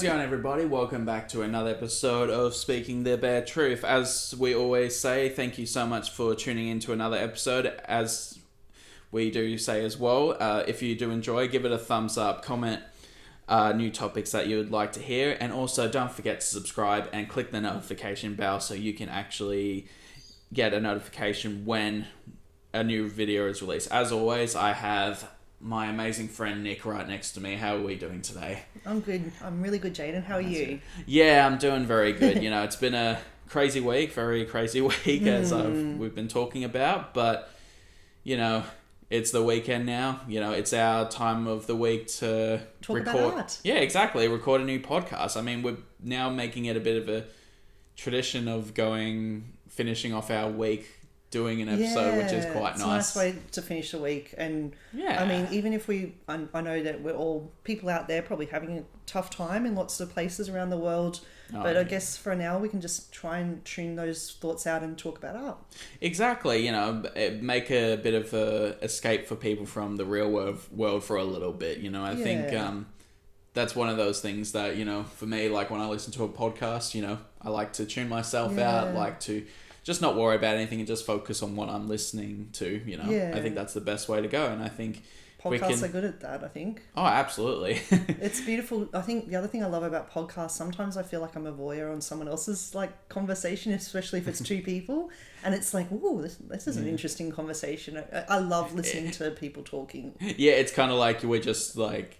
How's it going, everybody? Welcome back to another episode of Speaking the Bare Truth. As we always say, thank you so much for tuning in to another episode. As we do say as well, if you do enjoy, give it a thumbs up, comment new topics that you would like to hear, and also don't forget to subscribe and click the notification bell so you can actually get a notification when a new video is released. As always, I have my amazing friend Nick right next to me. How are we doing today? I'm good. I'm really good, Jayden. How are you? Yeah, I'm doing very good. You know, it's been a crazy week, very crazy week, as we've been talking about. But, you know, it's the weekend now. You know, it's our time of the week to Talk about art. Yeah, exactly. Record a new podcast. I mean, we're now making it a bit of a tradition of finishing off our week doing an episode, which is quite nice. nice. It's a nice way to finish the week. And yeah, I mean, even if I know that we're all people out there probably having a tough time in lots of places around the world. But I guess for now we can just try and tune those thoughts out and talk about art. Exactly, you know, make a bit of a escape for people from the real world for a little bit. You know, I think that's one of those things that, you know, for me, like when I listen to a podcast, you know, I like to tune myself out, like to just not worry about anything and just focus on what I'm listening to, you know. I think that's the best way to go, and I think podcasts are good at that, I think. Oh, absolutely. It's beautiful. I think the other thing I love about podcasts, sometimes I feel like I'm a voyeur on someone else's like conversation, especially if it's two people, and it's like, ooh, this is an interesting conversation. I love listening to people talking. Yeah, it's kind of like we're just like,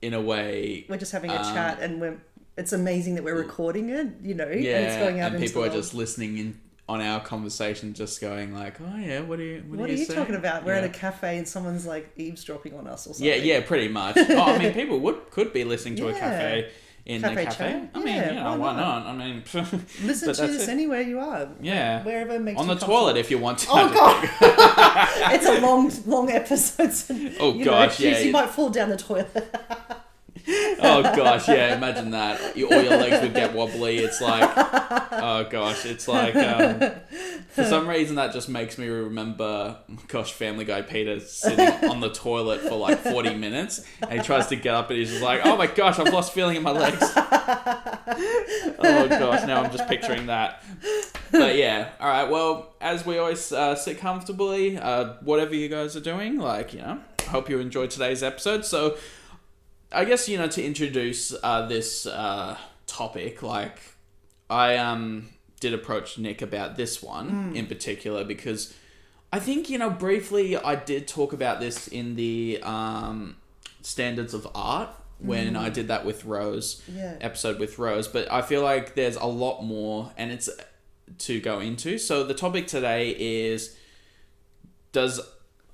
in a way, we're just having a chat, and it's amazing that we're recording it, you know, and it's going out and into people the are just listening in on our conversation, just going like, oh yeah, what are you talking about? We're at a cafe and someone's like eavesdropping on us or something. Yeah, pretty much. Oh, I mean, people could be listening to a cafe in the cafe. Chat. I mean, you know, why not? I mean, listen to this anywhere you are. Yeah, wherever makes on you the toilet if you want to. Oh god, it's a long episode. Oh gosh, you might fall down the toilet. Oh gosh, yeah, imagine that. All your legs would get wobbly. It's like, oh gosh, it's like, for some reason that just makes me remember, gosh, Family Guy Peter sitting on the toilet for like 40 minutes, and he tries to get up and he's just like, oh my gosh, I've lost feeling in my legs. Oh gosh, now I'm just picturing that. But yeah, alright, well, as we always sit comfortably, whatever you guys are doing, like, you know, I hope you enjoyed today's episode. So, I guess, you know, to introduce this topic, like, I did approach Nick about this one in particular, because I think, you know, briefly I did talk about this in the standards of art when I did that with Rose, episode with Rose, but I feel like there's a lot more and it's to go into. So the topic today is, does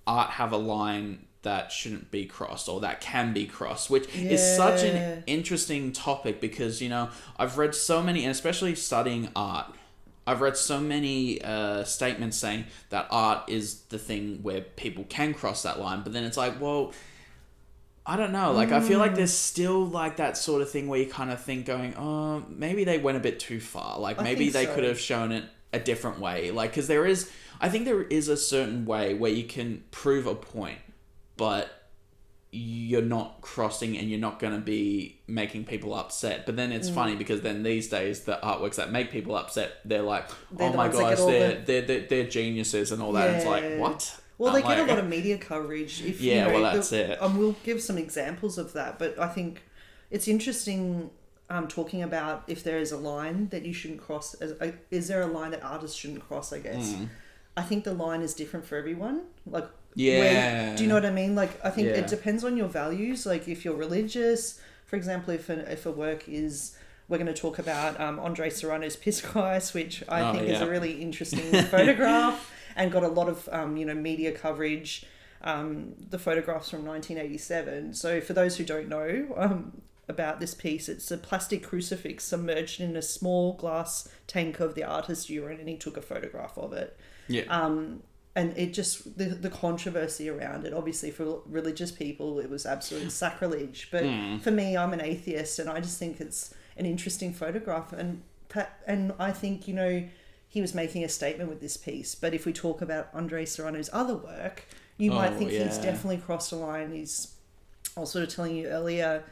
art have a line that shouldn't be crossed, or that can be crossed, which is such an interesting topic, because, you know, I've read so many, and especially studying art, I've read so many statements saying that art is the thing where people can cross that line, but then it's like, well, I don't know, like, I feel like there's still, like, that sort of thing where you kind of think going, oh, maybe they went a bit too far, like, maybe they could have shown it a different way, like, because I think there is a certain way where you can prove a point, but you're not crossing and you're not going to be making people upset. But then it's funny, because then these days the artworks that make people upset, they're like, oh my gosh, they're geniuses and all that. Yeah. It's like, what? Well, they get a lot of media coverage. If, that's it. We'll give some examples of that, but I think it's interesting talking about if there is a line that you shouldn't cross. Is there a line that artists shouldn't cross, I guess? I think the line is different for everyone. Like, do you know what I mean? Like, I think it depends on your values. Like, if you're religious, for example, if a work is, we're going to talk about Andre Serrano's Piss Christ, which I think is a really interesting photograph and got a lot of media coverage. The photograph's from 1987. So for those who don't know about this piece, it's a plastic crucifix submerged in a small glass tank of the artist's urine, and he took a photograph of it. And it just, the controversy around it, obviously for religious people, it was absolute sacrilege. But for me, I'm an atheist, and I just think it's an interesting photograph. And I think, you know, he was making a statement with this piece. But if we talk about Andre Serrano's other work, you might think he's definitely crossed a line. I was sort of telling you earlier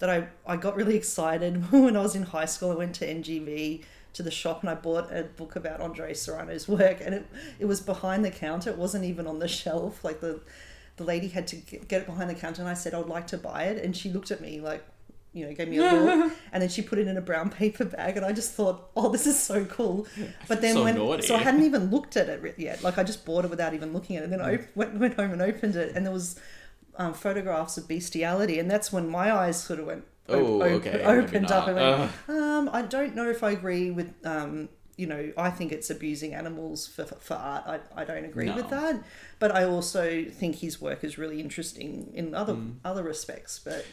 I got really excited when I was in high school. I went to NGV to the shop and I bought a book about Andre Serrano's work, and it was behind the counter. It wasn't even on the shelf. Like the lady had to get it behind the counter, and I said, I would like to buy it. And she looked at me like, gave me a look, and then she put it in a brown paper bag, and I just thought, oh, this is so cool. But then so I hadn't even looked at it yet. Like I just bought it without even looking at it. And then I went home and opened it, and there was photographs of bestiality, and that's when my eyes sort of went opened up. And went, I don't know if I agree with I think it's abusing animals for art. I don't agree with that, but I also think his work is really interesting in other respects. But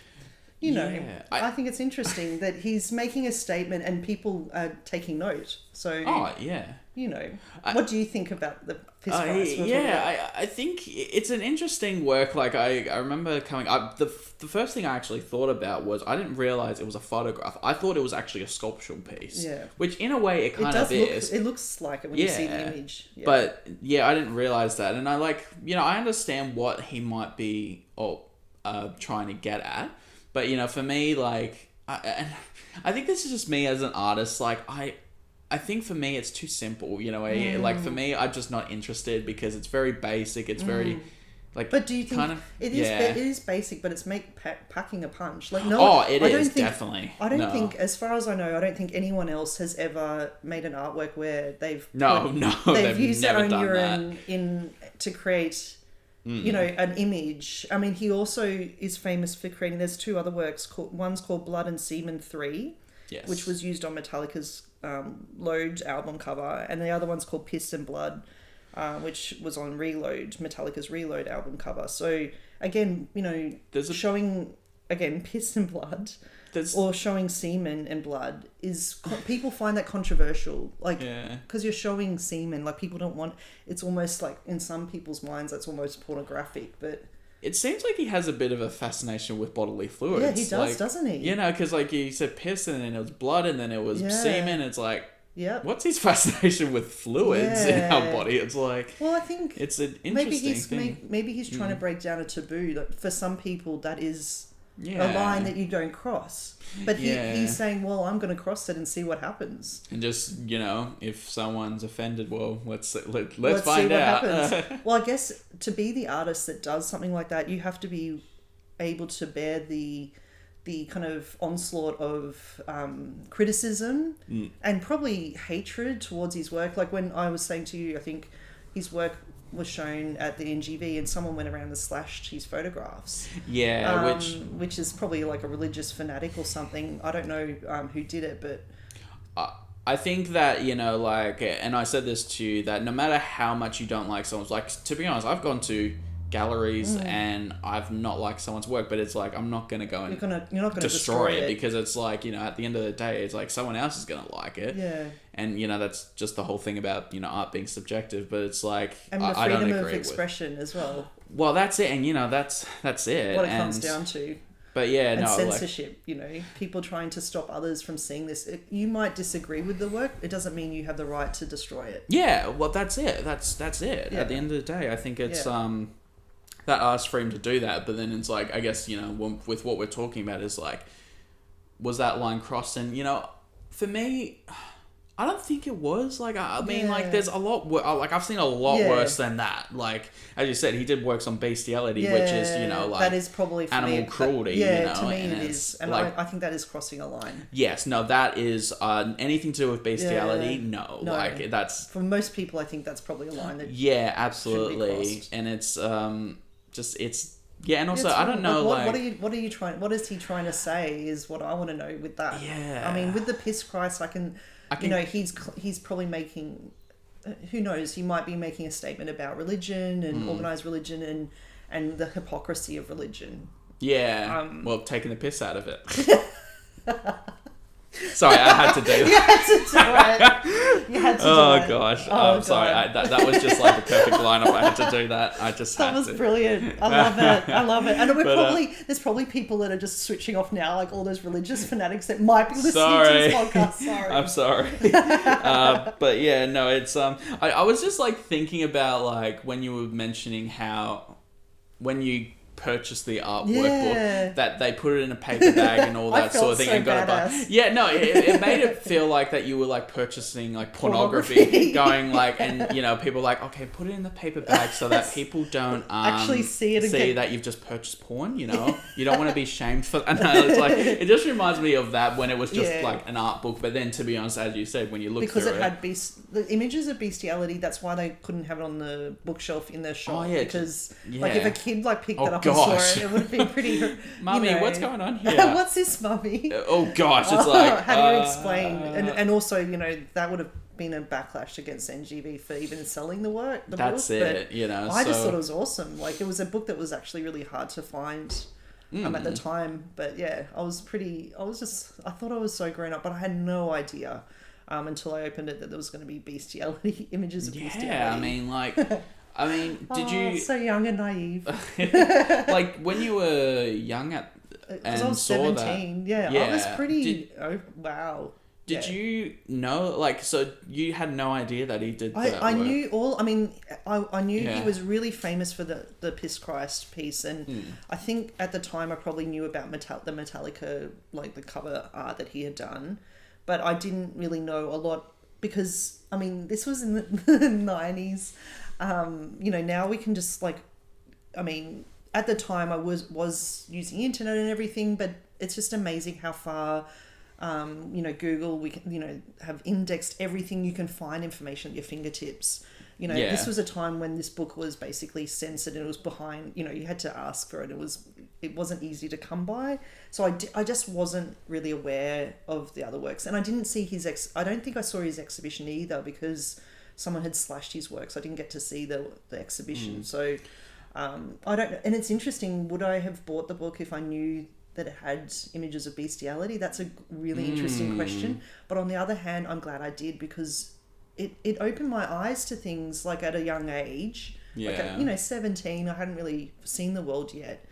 I think it's interesting that he's making a statement and people are taking note. So what do you think about the Piss Price? I think it's an interesting work. Like I remember coming up, the first thing I actually thought about was I didn't realize it was a photograph. I thought it was actually a sculptural piece. Yeah. Which in a way it kind of is. It looks like it when you see the image. Yeah. But I didn't realize that, and I I understand what he might be trying to get at. But, for me, like, I think this is just me as an artist. Like, I think for me, it's too simple, Like, for me, I'm just not interested because it's very basic. It's very, like, but do you think it is basic, but it's packing a punch? Like, no. Oh, it is, definitely. I don't think, as far as I know, I don't think anyone else has ever made an artwork where they've they've used their own urine to create... an image. I mean, he also is famous for creating... There's two other works. One's called Blood and Semen III, which was used on Metallica's L.H.O.O.Q album cover. And the other one's called Piss and Blood, which was on Metallica's Reload album cover. So, again, showing, Piss and Blood... or showing semen and blood people find that controversial, like, because you're showing semen, like, people don't want, it's almost like in some people's minds that's almost pornographic, but it seems like he has a bit of a fascination with bodily fluids. He does, doesn't he? Because like you said piss, and then it was blood, and then it was semen. It's like, what's his fascination with fluids in our body? It's like, well, I think it's an interesting thing. Maybe he's trying to break down a taboo. Like, for some people that is a line that you don't cross, but he's saying, well, I'm going to cross it and see what happens, and just if someone's offended, well, let's find see what out. Happens. Well, I guess to be the artist that does something like that, you have to be able to bear the kind of onslaught of criticism and probably hatred towards his work. Like when I was saying to you, I think his work was shown at the NGV and someone went around and slashed his photographs. Yeah, which is probably like a religious fanatic or something. I don't know who did it, but... I think that, and I said this to you, that no matter how much you don't like someone's... Like, to be honest, I've gone to galleries and I've not liked someone's work, but it's like, I'm not going to go and you're not going to destroy it, because it's like, at the end of the day, it's like someone else is going to like it. Yeah. And, that's just the whole thing about, art being subjective, but it's like, and the freedom of expression as well. Well, that's it. And, that's it. What it comes down to. But censorship, people trying to stop others from seeing this. You might disagree with the work. It doesn't mean you have the right to destroy it. Yeah. Well, that's it. That's it. Yeah. At the end of the day, I think it's, that art's freedom to do that, but then it's like, I guess, with what we're talking about is like, was that line crossed? And, for me, I don't think it was. Like, I mean, like, there's a lot... Like, I've seen a lot worse than that. Like, as you said, he did works on bestiality, which is, like... That is probably, for animal me, cruelty, to me it is. And like, I think that is crossing a line. Yes, no, that is... anything to do with bestiality, no. Like, that's... For most people, I think that's probably a line that... Yeah, absolutely. And it's, it's... Yeah, and also, I don't know, what is he trying to say is what I want to know with that. Yeah. I mean, with the Piss Christ, I can he's probably making, who knows, he might be making a statement about religion and organised religion and the hypocrisy of religion. Yeah. Well, taking the piss out of it. Sorry, I had to do that. You had to do it. You had to do it. Oh, gosh. I'm sorry. That was just like the perfect lineup. I had to do that. I just had to. That was brilliant. I love it. I love it. And there's probably people that are just switching off now, like all those religious fanatics that might be listening to this podcast. Sorry. I'm sorry. But yeah, no, it's... I was just like thinking about like when you were mentioning how when you purchase the art Yeah. workbook, that they put it in a paper bag and all that sort of thing, so and got it by. badass. Yeah, no, it made it feel like that you were like purchasing like pornography, going like, and you know, people like, okay, put it in the paper bag so that people don't actually see that you've just purchased porn. You know, you don't want to be shamed for. And it's like, it just reminds me of that when it was just like an art book. But then, to be honest, as you said, when you look because through it had the images of bestiality. That's why they couldn't have it on the bookshelf in their shop. Oh, yeah, because like if a kid like picked that up gosh. and saw it, it would have been pretty. Mummy, what's going on here? What's this, mummy? Oh gosh, it's like, how do you explain? And also, you know, that would have been a backlash against NGV for even selling the book. That's it, you know. I just thought it was awesome. Like, it was a book that was actually really hard to find at the time. But yeah, I thought I was so grown up, but I had no idea until I opened it that there was going to be bestiality, images of bestiality. Yeah, I mean, did you... So young and naive. Like, when you were young Because I was 17. Yeah, I was pretty... wow. Did you know, like, so you had no idea that he did that I work? knew all... I mean, I knew he was really famous for the Piss Christ piece, and I think at the time I probably knew about the Metallica, like, the cover art that he had done, but I didn't really know a lot because, I mean, this was in the 90s. You know, now we can just, like... I mean, at the time I was using the internet and everything, but it's just amazing how far... you know, Google, we can, you know, have indexed everything. You can find information at your fingertips. You know, this was a time when this book was basically censored and it was behind, you know, you had to ask for it. It wasn't easy to come by. So I just wasn't really aware of the other works. And I didn't see I don't think I saw his exhibition either because someone had slashed his works. I didn't get to see the exhibition. So I don't know. And it's interesting, would I have bought the book if I knew that it had images of bestiality? That's a really interesting question. But on the other hand, I'm glad I did because it opened my eyes to things like at a young age. Yeah. Like at, you know, 17, I hadn't really seen the world yet.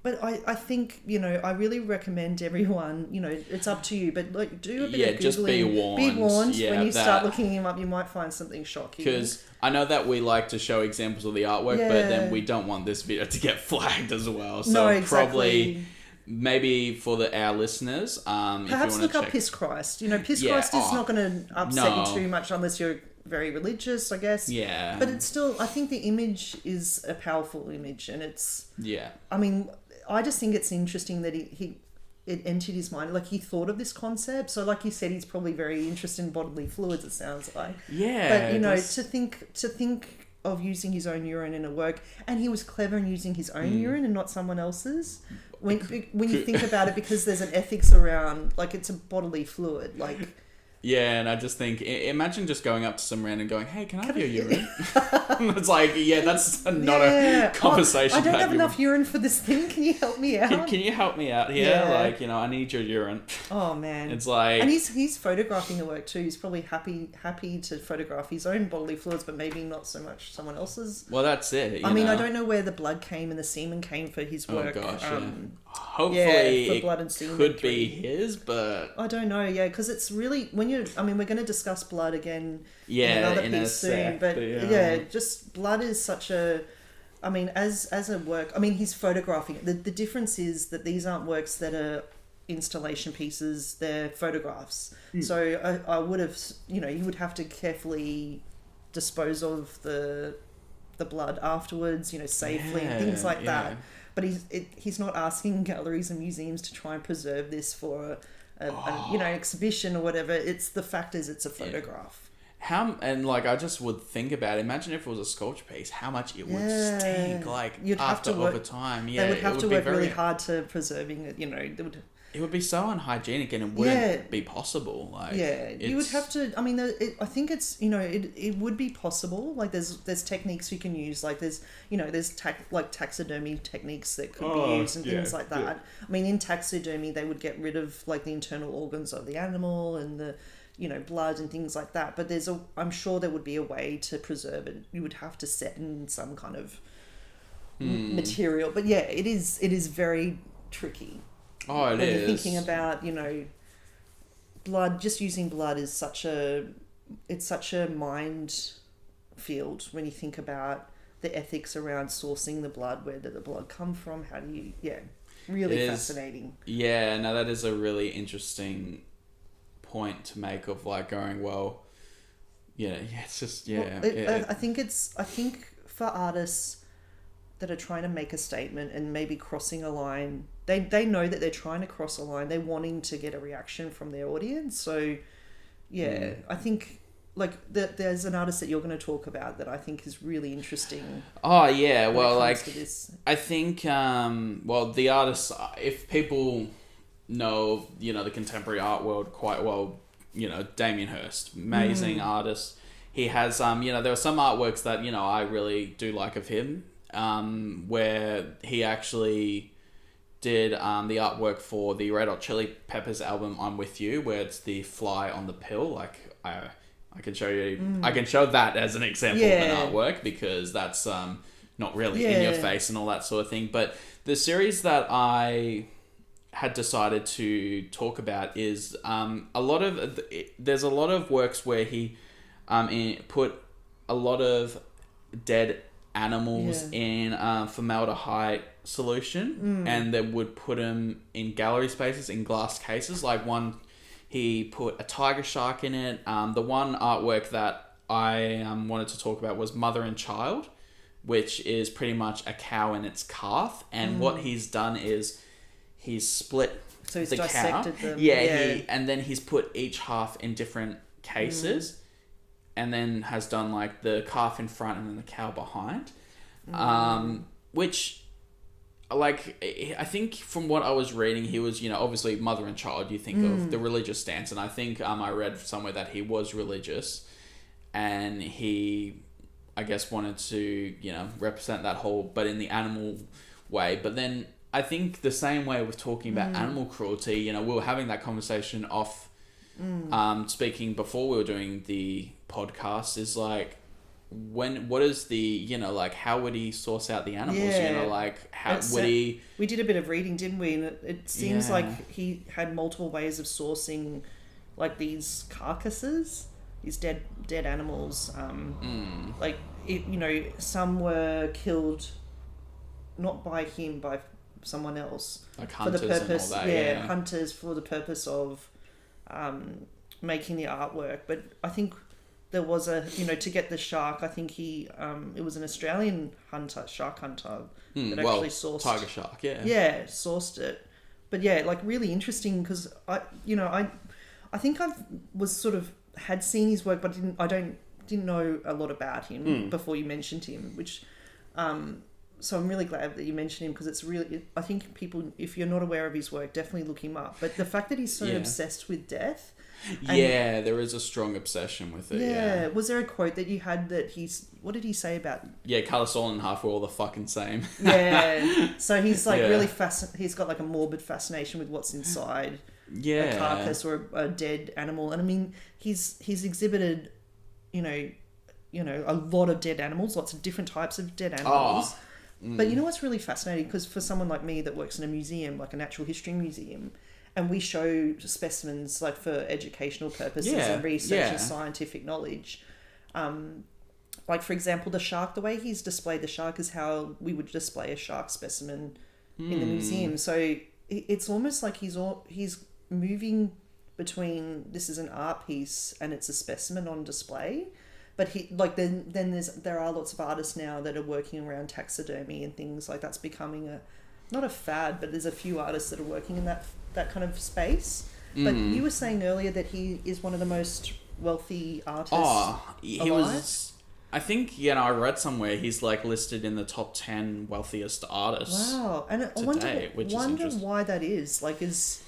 But I think, you know, I really recommend everyone, you know, it's up to you, but like do a bit of Googling. Just be warned. Be warned when you start looking him up, you might find something shocking. Because I know that we like to show examples of the artwork, but then we don't want this video to get flagged as well. So probably maybe for our listeners, perhaps if you look want up Piss Christ. You know, Piss Christ is not going to upset you too much unless you're very religious, I guess. Yeah. But it's still, I think the image is a powerful image, and it's... Yeah. I mean, I just think it's interesting that it entered his mind. Like, he thought of this concept. So, like you said, he's probably very interested in bodily fluids, it sounds like. Yeah. But, you know, to think of using his own urine in a work, and he was clever in using his own urine and not someone else's. When you think about it, because there's an ethics around, like, it's a bodily fluid, like... Yeah, and I just think, imagine just going up to some random going, hey, can I have your urine? It's like, that's not a conversation. I don't have enough urine for this thing. Can you help me out? Can you help me out here? Yeah. Like, you know, I need your urine. Oh, man. It's like... And he's photographing the work too. He's probably happy to photograph his own bodily fluids, but maybe not so much someone else's. Well, that's it. I mean, I don't know where the blood came and the semen came for his work. Oh, gosh, hopefully for blood and semen could be his, but... I don't know, because it's really... we're going to discuss blood again in another piece soon, but just blood is such a... I mean, as a work... I mean, he's photographing it. The difference is that these aren't works that are installation pieces, they're photographs. So I would have... You know, you would have to carefully dispose of the blood afterwards, you know, safely, things like that. But he's not asking galleries and museums to try and preserve this for an exhibition or whatever. It's the fact is it's a photograph. I just would think about it. Imagine if it was a sculpture piece, how much it would stink. Like, you'd after have to work, over time. They would have to work really hard to preserving it. You know, it would be so unhygienic, and it wouldn't be possible. Like, you would have to. I mean, I think it's, you know, it would be possible. Like, there's techniques you can use. Like, there's taxidermy techniques that could be used and things like that. Yeah. I mean, in taxidermy, they would get rid of like the internal organs of the animal and the, you know, blood and things like that. But I'm sure there would be a way to preserve it. You would have to set in some kind of material. But yeah, it is very tricky. Oh, it is. When you're thinking about, you know, blood, just using blood is such a mind field when you think about the ethics around sourcing the blood. Where did the blood come from? How do you... Yeah, really fascinating. Yeah, no, that is a really interesting point to make of like going, well, it's just, I think for artists that are trying to make a statement and maybe crossing a line, they know that they're trying to cross a line. They're wanting to get a reaction from their audience. So, I think like there's an artist that you're going to talk about that I think is really interesting. Oh yeah, well, like I think the artists, if people know the contemporary art world quite well, Damien Hirst, amazing artist. He has there were some artworks that I really do like of him, where he actually did the artwork for the Red Hot Chili Peppers album I'm With You, where it's the fly on the pill. Like I can show you, I can show that as an example of an artwork, because that's not really in your face and all that sort of thing. But the series that I had decided to talk about is there's a lot of works where he put a lot of dead animals in formaldehyde solution, and they would put them in gallery spaces in glass cases. Like one, he put a tiger shark in it. The one artwork that I wanted to talk about was Mother and Child, which is pretty much a cow and its calf. And what he's done is he's split so he's the dissected cow. them. And then he's put each half in different cases, and then has done like the calf in front and then the cow behind. Which, like, I think from what I was reading, he was, obviously mother and child, you think of the religious stance. And I think I read somewhere that he was religious, and he, I guess, wanted to, represent that whole, but in the animal way. But then I think the same way with talking about animal cruelty, we were having that conversation off speaking before we were doing the podcast, is like, what is the, like, how would he source out the animals? How would he... We did a bit of reading, didn't we? And it seems like he had multiple ways of sourcing, like, these carcasses, these dead animals. Like, some were killed not by him, by someone else. Like hunters for the purpose, and all that, hunters for the purpose of making the artwork. But I think there was to get the shark, I think he it was an Australian shark hunter that actually sourced tiger shark, sourced it. But like, really interesting, because I think was sort of had seen his work, but didn't know a lot about him before you mentioned him, which so I'm really glad that you mentioned him, because it's really, I think people, if you're not aware of his work, definitely look him up. But the fact that he's so obsessed with death. There is a strong obsession with it. Yeah. Was there a quote that you had that what did he say about? Yeah, cut us all in half, we're all the fucking same. Yeah. So he's like really he's got like a morbid fascination with what's inside a carcass or a dead animal. And I mean, he's exhibited, a lot of dead animals, lots of different types of dead animals. But what's really fascinating, because for someone like me that works in a museum, like a natural history museum, and we show specimens like for educational purposes and research and scientific knowledge. Like, for example, the shark, the way he's displayed the shark is how we would display a shark specimen in the museum. So it's almost like he's moving between, this is an art piece and it's a specimen on display. But there are lots of artists now that are working around taxidermy and things like that's becoming not a fad, but there's a few artists that are working in that kind of space. But you were saying earlier that he is one of the most wealthy artists. He was. I think I read somewhere he's like listed in the top 10 wealthiest artists. Wow, and I wonder why that is. Like, it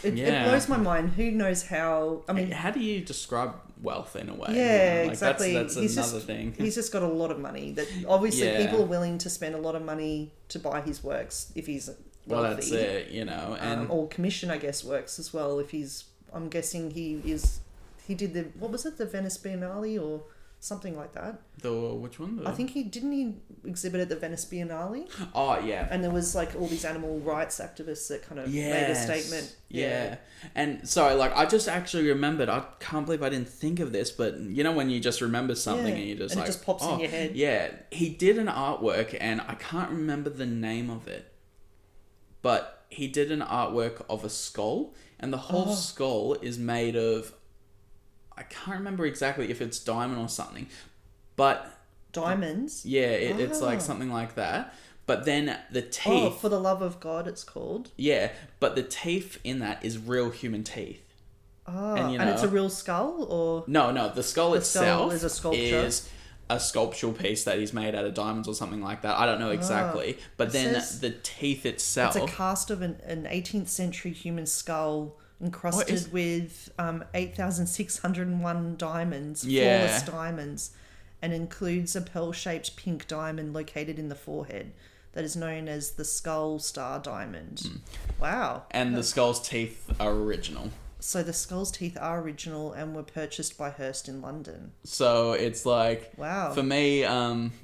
blows my mind. Who knows how? I mean, how do you describe wealth in a way? Yeah, exactly. That's another thing. He's just got a lot of money. That obviously people are willing to spend a lot of money to buy his works if he's wealthy. Well, that's it, and or commission, I guess, works as well. If he's, I'm guessing he did the, what was it, the Venice Biennale or something like that. Which one? I think he exhibit at the Venice Biennale. Oh yeah. And there was like all these animal rights activists that kind of made a statement. Yeah. And sorry, like I just actually remembered. I can't believe I didn't think of this, but you know when you just remember something and you just and it just pops in your head. Yeah, he did an artwork, and I can't remember the name of it, but he did an artwork of a skull, and the whole skull is made of. I can't remember exactly if it's diamond or something, but diamonds. Yeah, it's like something like that. But then the teeth. Oh, for the love of God, it's called. Yeah, but the teeth in that is real human teeth. Oh, and it's a real skull, or no, the skull itself is a sculpture. Is a sculptural piece that he's made out of diamonds or something like that. I don't know exactly, but then the teeth itself. It's a cast of an 18th century human skull. Encrusted with 8,601 diamonds, flawless diamonds, and includes a pearl-shaped pink diamond located in the forehead that is known as the Skull Star Diamond. Wow. And the skull's teeth are original. So the skull's teeth are original and were purchased by Hirst in London. So it's like... Wow. For me,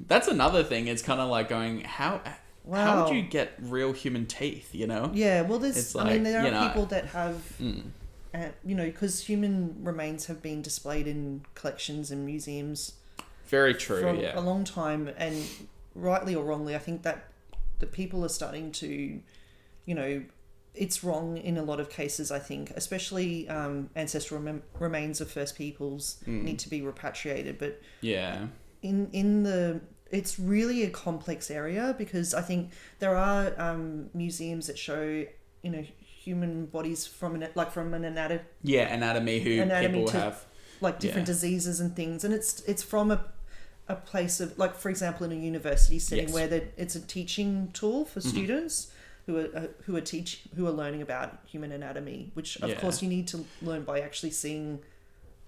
that's another thing. It's kind of like going, how would you get real human teeth, you know? Yeah, well, there's... Like, I mean, there are people that have... you know, because human remains have been displayed in collections and museums. Very true, for a long time, and rightly or wrongly, I think that the people are starting to, you know, it's wrong in a lot of cases, I think, especially ancestral remains of First Peoples need to be repatriated. But it's really a complex area, because I think there are museums that show, you know, human bodies from an anatomy. Yeah, anatomy people to, have like different diseases and things, and it's from a place of, like, for example, in a university setting where it's a teaching tool for students who are learning about human anatomy, which of course you need to learn by actually seeing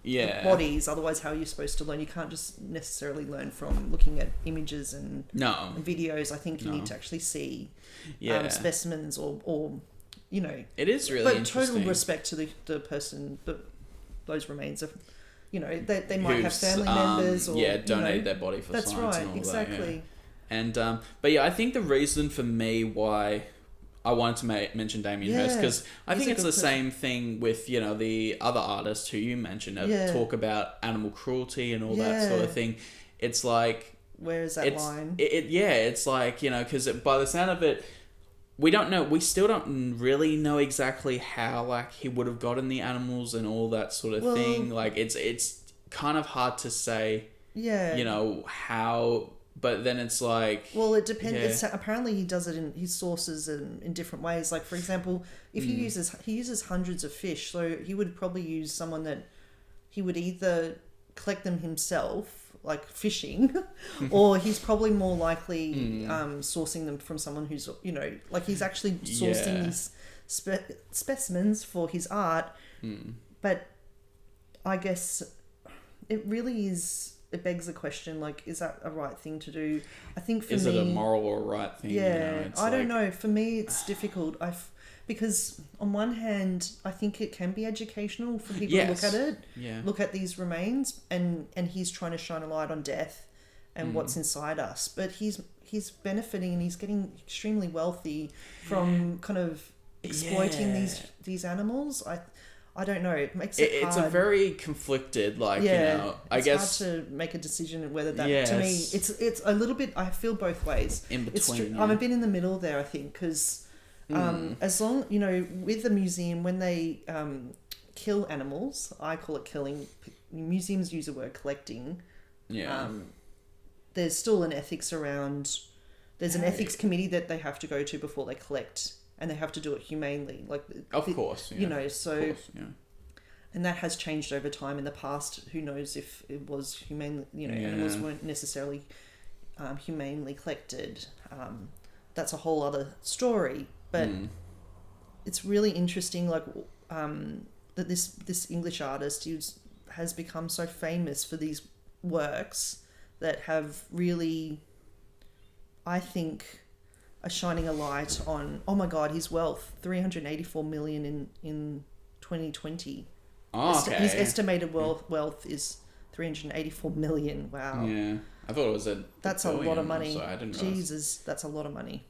the bodies. Otherwise, how are you supposed to learn? You can't just necessarily learn from looking at images and videos. I think you need to actually see specimens or you know, it is really interesting. Total respect to the person, those remains of, you know, they might have family members or donated their body for science. That's right, and all exactly. That, and but I think the reason for me why I wanted to mention Damien Hirst, because I think it's the same thing with, you know, the other artists who you mentioned talk about animal cruelty and all that sort of thing. It's like, where is that line? It's like, you know, because by the sound of it, we still don't really know exactly how, like, he would have gotten the animals and all that sort of thing. Like, it's kind of hard to say, you know, how, but then it's like... Well, it depends. Apparently he does it in his sources in different ways. Like, for example, if he uses hundreds of fish, so he would probably use someone that he would either collect them himself, like fishing, or he's probably more likely sourcing them from someone who's, you know, like, he's actually sourcing these specimens for his art. But I guess it really is, it begs the question, like, is that a right thing to do? I think for me... Is it a moral or right thing? Yeah, you know, I don't know. For me, it's difficult. Because on one hand, I think it can be educational for people to look at it, look at these remains, and he's trying to shine a light on death and what's inside us. But he's benefiting, and he's getting extremely wealthy from kind of exploiting these animals. I don't know. It makes it hard. It's a very conflicted, like, you know, I guess... it's hard to make a decision whether that, to me, it's a little bit, I feel both ways. In between, I'm a bit in the middle there, I think, because... as long, you know, with the museum, when they kill animals, I call it killing. Museums use the word collecting. There's still an ethics around. There's an ethics committee that they have to go to before they collect, and they have to do it humanely. Like, of course, you know. So, and that has changed over time. In the past, who knows if it was humane? You know, animals weren't necessarily humanely collected. That's a whole other story. But it's really interesting, like, that this English artist has become so famous for these works that have really, I think, are shining a light on, oh my God, his wealth, 384 million in 2020. Oh, okay. His estimated wealth is 384 million. Wow. Yeah. I thought it was that's a lot of money. So I didn't realize. Jesus, that's a lot of money.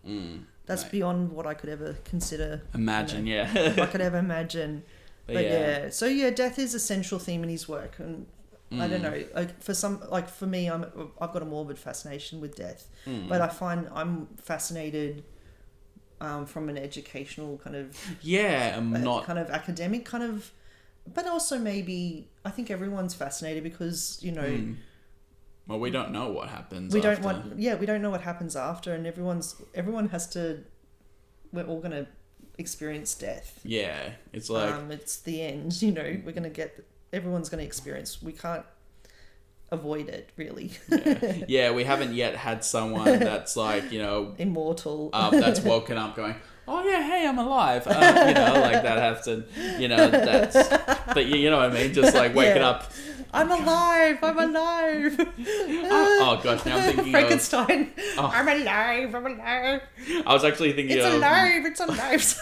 That's Mate. beyond what I could ever consider. Imagine, yeah. I could ever imagine. But yeah. So yeah, death is a central theme in his work, and I don't know. For me, I've got a morbid fascination with death, but I find I'm fascinated from an educational kind of not kind of academic kind of, but also maybe I think everyone's fascinated because well, we don't know what happens. We don't know what happens after, and everyone has to. We're all gonna experience death. Yeah, it's like it's the end. We're gonna get. Everyone's gonna experience. We can't avoid it, really. Yeah, we haven't yet had someone that's like immortal. That's woken up going, oh yeah, hey, I'm alive. Like that has to. That's. But you know what I mean? Just like waking up. I'm alive. Oh gosh, now I'm thinking Frankenstein. Of, I'm alive. I was actually thinking it's alive.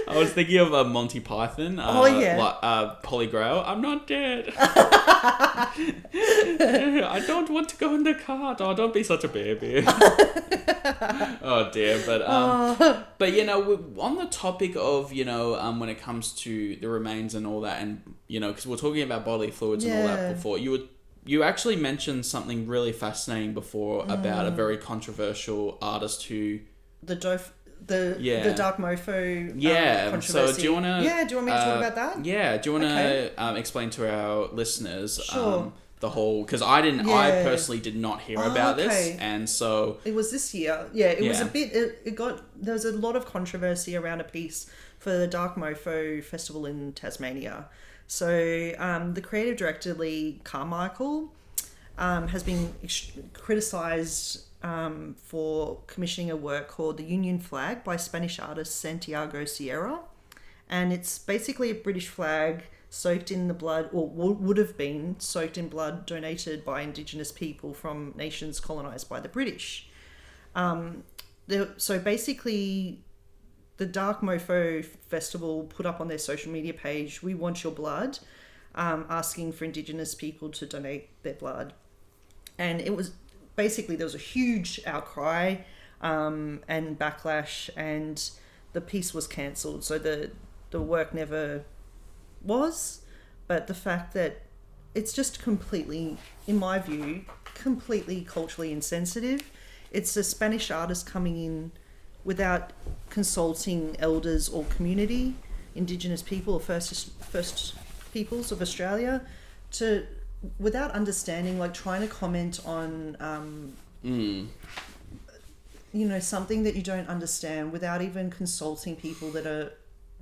I was thinking of Monty Python. Holy Grail. I'm not dead. I don't want to go in the cart. Oh, don't be such a baby. Oh dear, but on the topic of when it comes to the remains and all that, and because we're talking about bodily fluids and all that before, you actually mentioned something really fascinating before about a very controversial artist who the Dark Mofo controversy. So do you want to... Yeah, do you want me to talk about that? Yeah, do you want to explain to our listeners Sure. the whole... Because I personally did not hear about this, and so... It was this year. Yeah, it was a bit... There was a lot of controversy around a piece for the Dark Mofo Festival in Tasmania. So the creative director, Lee Carmichael, has been criticised for commissioning a work called The Union Flag by Spanish artist Santiago Sierra. And it's basically a British flag soaked in the blood, or would have been soaked in blood donated by Indigenous people from nations colonised by the British. So basically, the Dark Mofo Festival put up on their social media page, "We want your blood," asking for Indigenous people to donate their blood. And it was... Basically, there was a huge outcry and backlash, and the piece was cancelled. So the work never was. But the fact that it's just completely, in my view, completely culturally insensitive. It's a Spanish artist coming in without consulting elders or community, Indigenous people or First Peoples of Australia, without understanding, like trying to comment on, something that you don't understand without even consulting people that are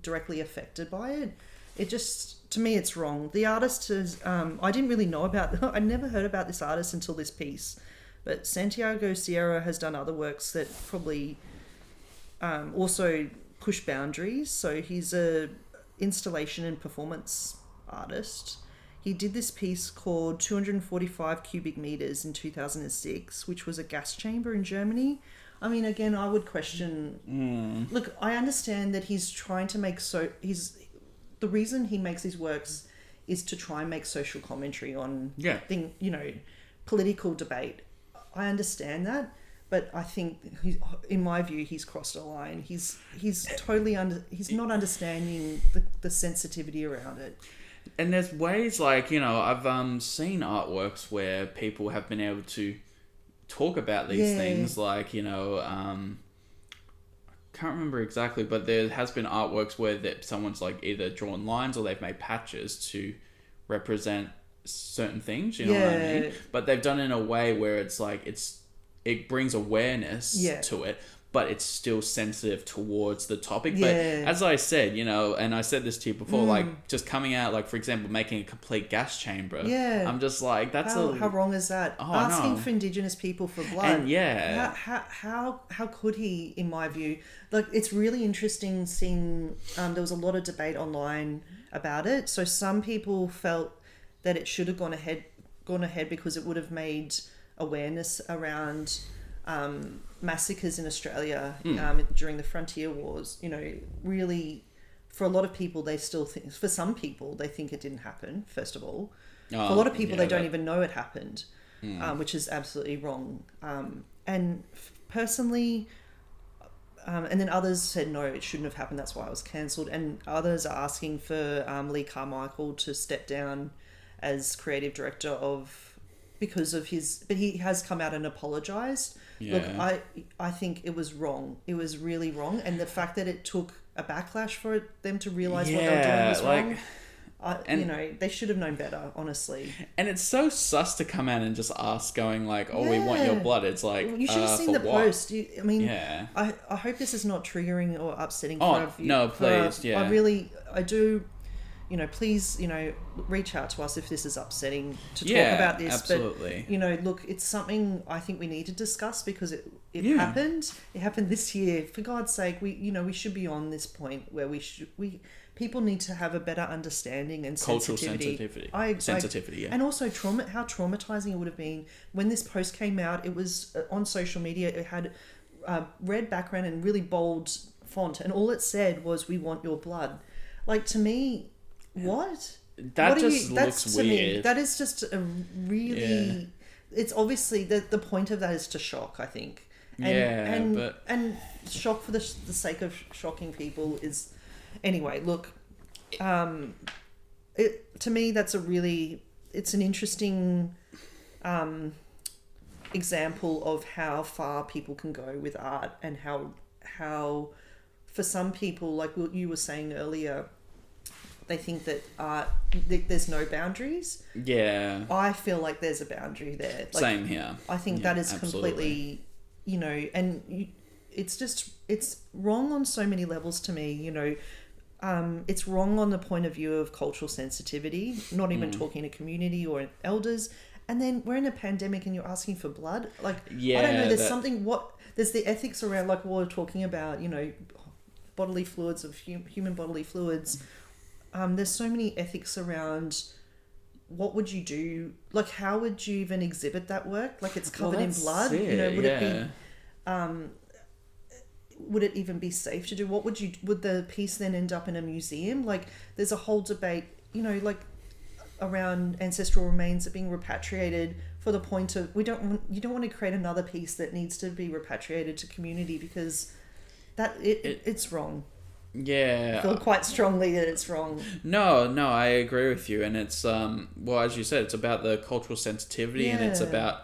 directly affected by it. It just, to me, it's wrong. The artist is, I didn't really know I never heard about this artist until this piece, but Santiago Sierra has done other works that probably also push boundaries. So he's a installation and performance artist. He did this piece called 245 cubic meters in 2006, which was a gas chamber in Germany. I mean, again, I would question... Look, I understand that he's trying to make... The reason he makes these works is to try and make social commentary on political debate. I understand that, but I think, in my view, he's crossed a line. He's totally he's not understanding the sensitivity around it. And there's ways like, I've seen artworks where people have been able to talk about these things, like, I can't remember exactly, but there has been artworks where someone's like either drawn lines or they've made patches to represent certain things, you know what I mean? But they've done it in a way where it's like it brings awareness to it, but it's still sensitive towards the topic. But as I said, and I said this to you before, like just coming out, like for example, making a complete gas chamber. I'm just like, how wrong is that? Asking for Indigenous people for blood. And how could he? In my view, like it's really interesting seeing. There was a lot of debate online about it. So some people felt that it should have gone ahead because it would have made awareness around massacres in Australia during the frontier wars, really for a lot of people, they still think, for some people, they think it didn't happen, first of all. For a lot of people, they don't even know it happened, which is absolutely wrong. And personally, and then others said, no, it shouldn't have happened, that's why it was cancelled. And others are asking for Lee Carmichael to step down as creative director because of his... But he has come out and apologised. Yeah. Look, I think it was wrong. It was really wrong. And the fact that it took a backlash for them to realise what they were doing was wrong... they should have known better, honestly. And it's so sus to come out and just ask, going like, "Oh, we want your blood." It's like, you should have seen the post. I hope this is not triggering or upsetting. Please. I do. Please, reach out to us if this is upsetting to talk about this. Absolutely. But look, it's something I think we need to discuss because it happened. It happened this year. For God's sake, we should be on this point where people need to have a better understanding and sensitivity. Sensitivity, yeah. And also how traumatizing it would have been when this post came out. It was on social media. It had red background and really bold font, and all it said was, "We want your blood." Like, to me, what? That just looks weird. That is just a really... Yeah. It's obviously... The point of that is to shock, I think. And shock for the sake of shocking people is... Anyway, look, to me, that's it's an interesting example of how far people can go with art, and how for some people, like what you were saying earlier, they think that art, there's no boundaries. Yeah. I feel like there's a boundary there. Like, same here. I think that is completely, it's wrong on so many levels to me, it's wrong on the point of view of cultural sensitivity, not even talking to community or elders. And then we're in a pandemic and you're asking for blood. Like, I don't know, there's the ethics around, like what we're talking about, bodily fluids, of human bodily fluids. There's so many ethics around what would you do? Like, how would you even exhibit that work? Like, it's covered in blood. Would it even be safe to do? Would the piece then end up in a museum? Like, there's a whole debate, around ancestral remains that being repatriated for the point of, you don't want to create another piece that needs to be repatriated to community because it's wrong. Yeah. I feel quite strongly that it's wrong. No, I agree with you. And it's, as you said, it's about the cultural sensitivity and it's about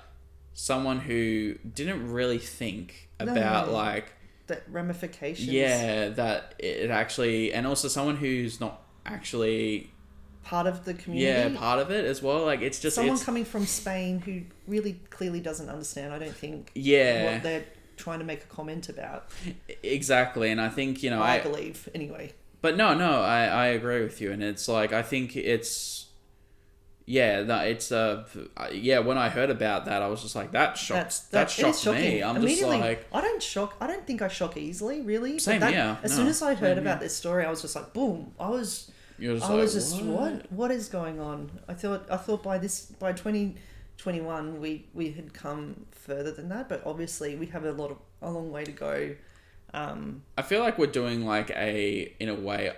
someone who didn't really think about the ramifications. Yeah, that it actually, and also someone who's not actually part of the community. Yeah, part of it as well. Like, it's just someone coming from Spain who really clearly doesn't understand, I don't think, what they're trying to make a comment about. Exactly, and I think, I believe, anyway. But no, I agree with you, and it's like, I think it's... when I heard about that, I was just like, that shocked me. I'm just like... I don't think I shock easily, really. Same, yeah. As soon as I heard about this story, I was just like, boom. I was just what is going on? I thought by 2021 we had come further than that, but obviously we have a long way to go. I feel like we're doing in a way,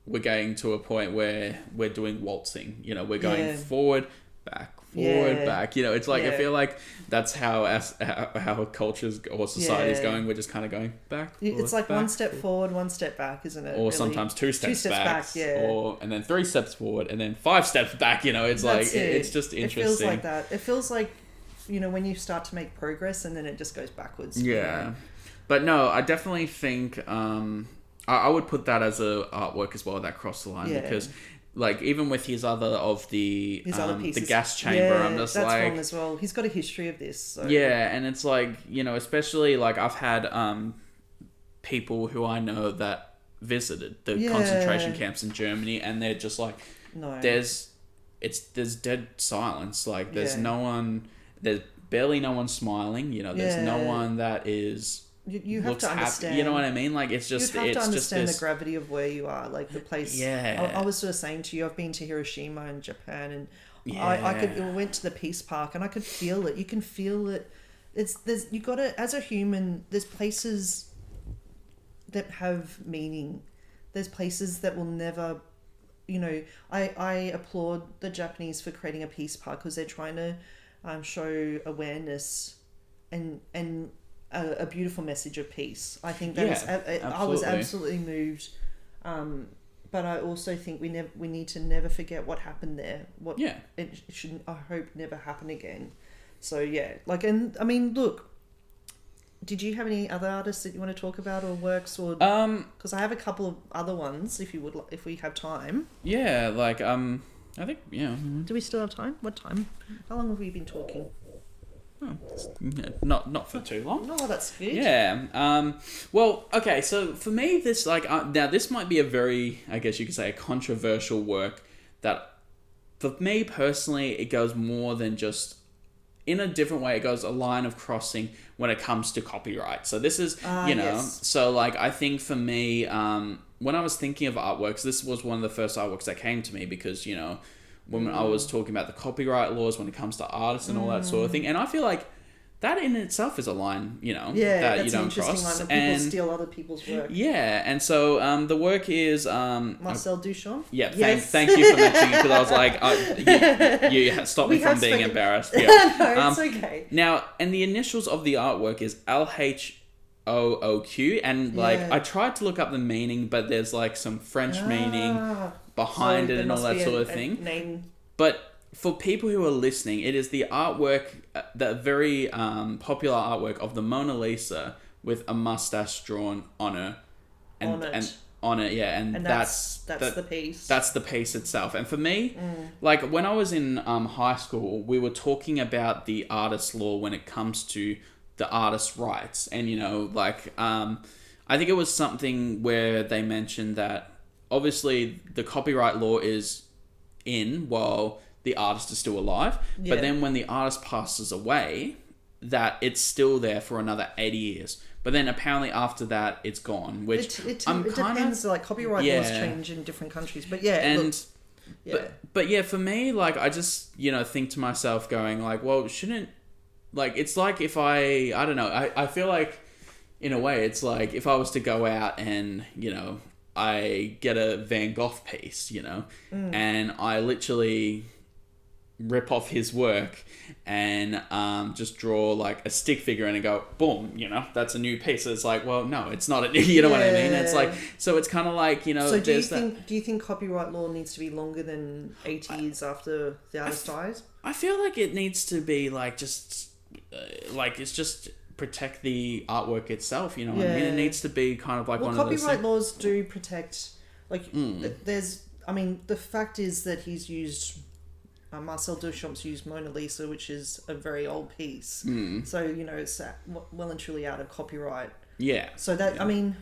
we're getting to a point where we're doing waltzing. We're going forward, back, forward, back. It's like, I feel like that's how cultures or society is going. We're just kind of going back. It's like back, one step forward, one step back, isn't it? Or really? Sometimes two steps back. Yeah. And then 3 steps forward, and then 5 steps back. It's it's just interesting. It feels like that. It feels like, when you start to make progress and then it just goes backwards. Yeah. But no, I definitely think I would put that as a artwork as well, that crossed the line, because even with his other pieces, the gas chamber, I'm just that's wrong as well. He's got a history of this. So. Yeah, and it's especially I've had people who I know that visited the concentration camps in Germany, and they're just like, no, there's dead silence. There's no one, there's barely no one smiling. There's no one that is. You have to understand. Happy, you know what I mean? It's just... You have to understand the gravity of where you are. The place... Yeah. I was sort of saying to you, I've been to Hiroshima in Japan, and I went to the Peace Park, and I could feel it. You can feel it. You got to... As a human, there's places that have meaning. there's places that will never, you know, I applaud the Japanese for creating a peace park because they're trying to show awareness and a beautiful message of peace. I think that I was absolutely moved. But I also think we need to never forget what happened there. It shouldn't, I hope, never happen again. So yeah, like, and I mean, look, did you have any other artists that you want to talk about or works, or because I have a couple of other ones if we have time. Yeah, like I think Do we still have time? What time? How long have we been talking? Not for too long. No, that's good. Yeah. Well, okay. So for me, this now this might be a very, I guess you could say, a controversial work that, for me personally, it goes more than just, in a different way, it goes a line of crossing when it comes to copyright. So this is, yes. so like, I think for me, when I was thinking of artworks, this was one of the first artworks that came to me because, when I was talking about the copyright laws when it comes to artists and all that sort of thing. And I feel like that in itself is a line, that you don't that's an interesting cross. line when people steal other people's work. Yeah, and so the work is... Marcel Duchamp? Yeah, yes. thank you for mentioning it, because I was like, you stopped me from being embarrassed. Yeah. No, it's okay. Now, and the initials of the artwork is L.H.O.O.Q, and I tried to look up the meaning, but there's like some French meaning behind it and all that sort of thing. Name. But for people who are listening, it is the artwork, the very popular artwork of the Mona Lisa with a mustache drawn on her. And that's the piece. That's the piece itself. And for me, like when I was in high school, we were talking about the artist law when it comes to the artist's rights. And, I think it was something where they mentioned that obviously the copyright law is in while the artist is still alive, but then when the artist passes away, that it's still there for another 80 years. But then apparently after that, it's gone, which it depends. Like copyright laws change in different countries, but for me, like I just think to myself, going like, well, shouldn't, like, it's like if I don't know, I feel like in a way it's like if I was to go out and I get a Van Gogh piece, and I literally rip off his work and just draw like a stick figure and go, boom, that's a new piece. It's like, well, no, it's not. What I mean? It's like, so it's kind of like, So do you think copyright law needs to be longer than 80 years after the artist dies? I feel like it needs to be like just it's just protect the artwork itself, I mean? It needs to be kind of like one of those... copyright laws do protect... there's... I mean, the fact is that he's used... Marcel Duchamp's used Mona Lisa, which is a very old piece. So, it's well and truly out of copyright. Yeah. So that... I mean,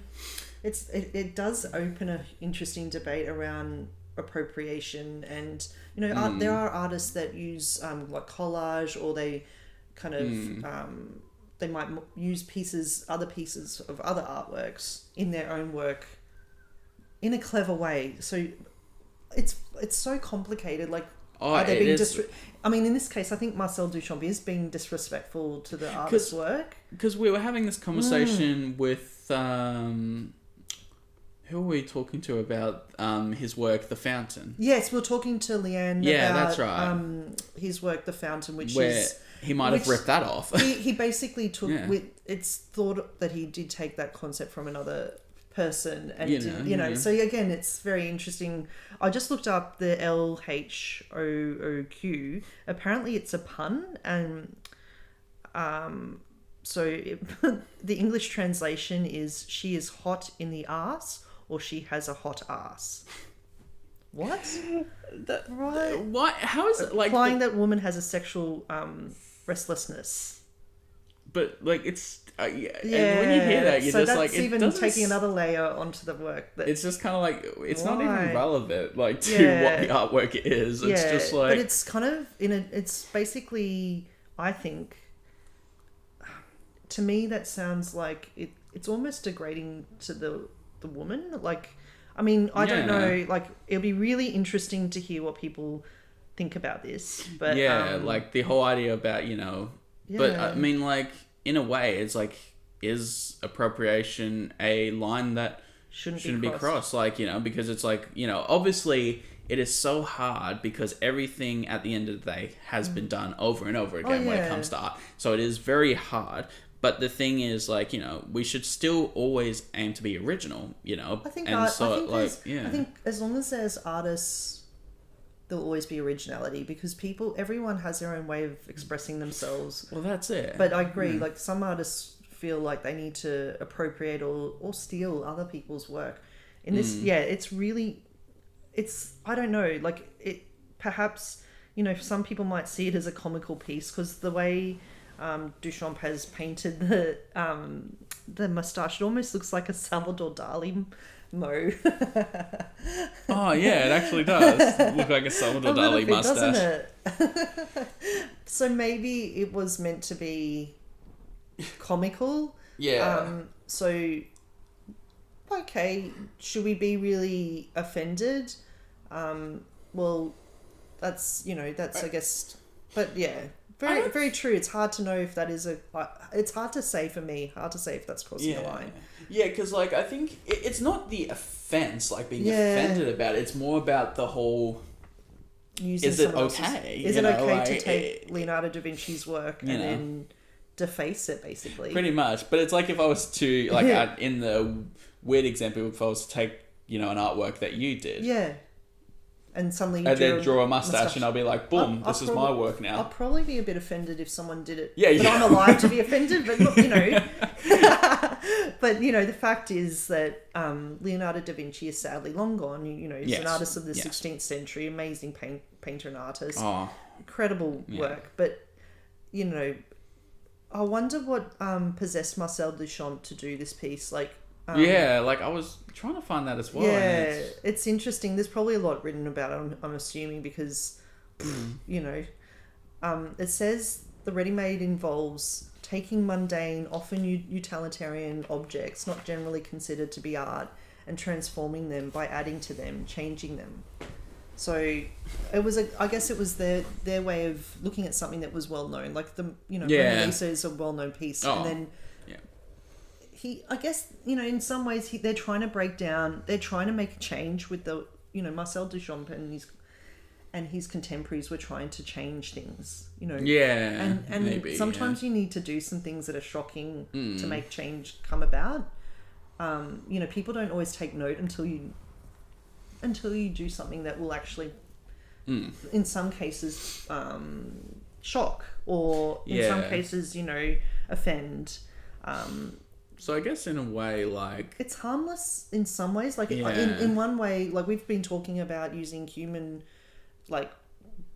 it does open an interesting debate around appropriation and, there are artists that use, like collage, or they kind of... they might use other pieces of other artworks in their own work in a clever way. So it's so complicated. Like, are they being I mean, in this case, I think Marcel Duchamp is being disrespectful to the artist's work. Because we were having this conversation with... who were we talking to about his work, The Fountain? Yes, we were talking to Leanne about that's right. His work, The Fountain, which he might have ripped that off. he basically took... It's thought that he did take that concept from another person. And, so again, it's very interesting. I just looked up the L.H.O.O.Q. Apparently it's a pun. And the English translation is, she is hot in the arse, or she has a hot ass. What? Right. What? How is it like... Implying that woman has a sexual restlessness. But, like, it's... and when you hear that, you're just like... So that's even taking another layer onto the work. It's just kind of like... It's not even relevant, like, to what the artwork is. It's just like... But it's kind of... It's basically, I think... To me, that sounds like... It's almost degrading to the woman. Like... I mean, I don't know. Like, it'll be really interesting to hear what people think about this. But like the whole idea about, But I mean, like, in a way, it's like, is appropriation a line that shouldn't be crossed. Like, because it's like, obviously it is so hard because everything at the end of the day has been done over and over again when it comes to art. So it is very hard. But the thing is, like, we should still always aim to be original, I think and I think as long as there's artists, there'll always be originality because everyone has their own way of expressing themselves. Well, that's it. But I agree, like some artists feel like they need to appropriate or steal other people's work. In this, I don't know, like it perhaps, some people might see it as a comical piece because the way Duchamp has painted the moustache, it almost looks like a Salvador Dali mo. Oh yeah, it actually does look like a Salvador Dali mustache, doesn't it? So maybe it was meant to be comical. So okay, should we be really offended? Well, that's I guess, but yeah. Very, very true. It's hard to know if that is it's hard to say for me. Hard to say if that's crossing the line. Yeah, because like I think it's not the offense, like being offended about it. It's more about the whole. Is it okay? Is it okay to take Leonardo da Vinci's work and then deface it, basically? Pretty much, but it's like if I was to like in the weird example, if I was to take an artwork that you did. Yeah. And suddenly then draw a mustache and I'll be like, boom, this is my work now. I'll probably be a bit offended if someone did it. Yeah. But I'm alive to be offended. But look, but the fact is that Leonardo da Vinci is sadly long gone. He's an artist of the 16th century, amazing painter and artist, incredible work. But I wonder what possessed Marcel Duchamp to do this piece. Like, I was trying to find that as well. Yeah, it's interesting. There's probably a lot written about it, I'm assuming, because, it says the ready-made involves taking mundane, often utilitarian objects, not generally considered to be art, and transforming them by adding to them, changing them. So it was I guess it was their way of looking at something that was well known, like the Mona Lisa is a well known piece, and then. I guess, in some ways they're trying to make a change with the, Marcel Duchamp and his contemporaries were trying to change things, Yeah. And maybe, sometimes you need to do some things that are shocking to make change come about. People don't always take note until you do something that will actually, in some cases, shock or in some cases, offend. So I guess in a way, like... It's harmless in some ways. Like, in one way, like, we've been talking about using human, like,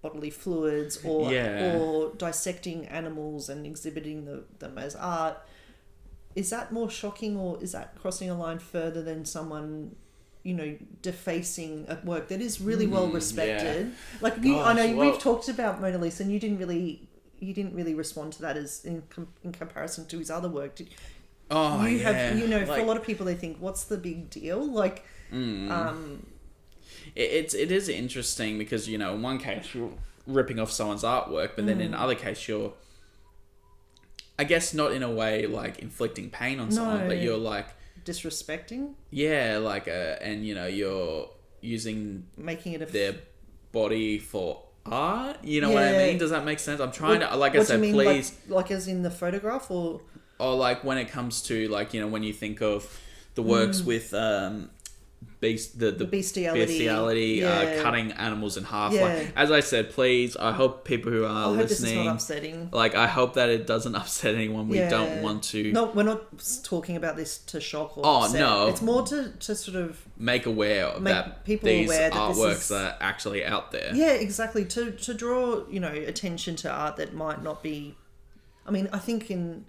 bodily fluids or dissecting animals and exhibiting them as art. Is that more shocking, or is that crossing a line further than someone, defacing a work that is really well respected? Yeah. Like, I know we've talked about Mona Lisa and you didn't really respond to that as in comparison to his other work. For a lot of people, they think, what's the big deal? Like, it is interesting because, in one case you're ripping off someone's artwork, but then in another case you're, I guess not in a way like inflicting pain on someone, but you're like... Disrespecting? Yeah, like, and you're making it their body for art, what I mean? Does that make sense? I'm trying to, like I said, mean, please... Like as in the photograph, or... Or like when it comes to like, when you think of the works with the bestiality, cutting animals in half. Yeah. Like, as I said, please, I hope people who are listening, this is not upsetting. Like, I hope that it doesn't upset anyone. We don't want to. No, we're not talking about this to shock or upset. No, it's more to sort of make aware that people these aware that artworks are actually out there. Yeah, exactly. To draw attention to art that might not be. I mean, I think in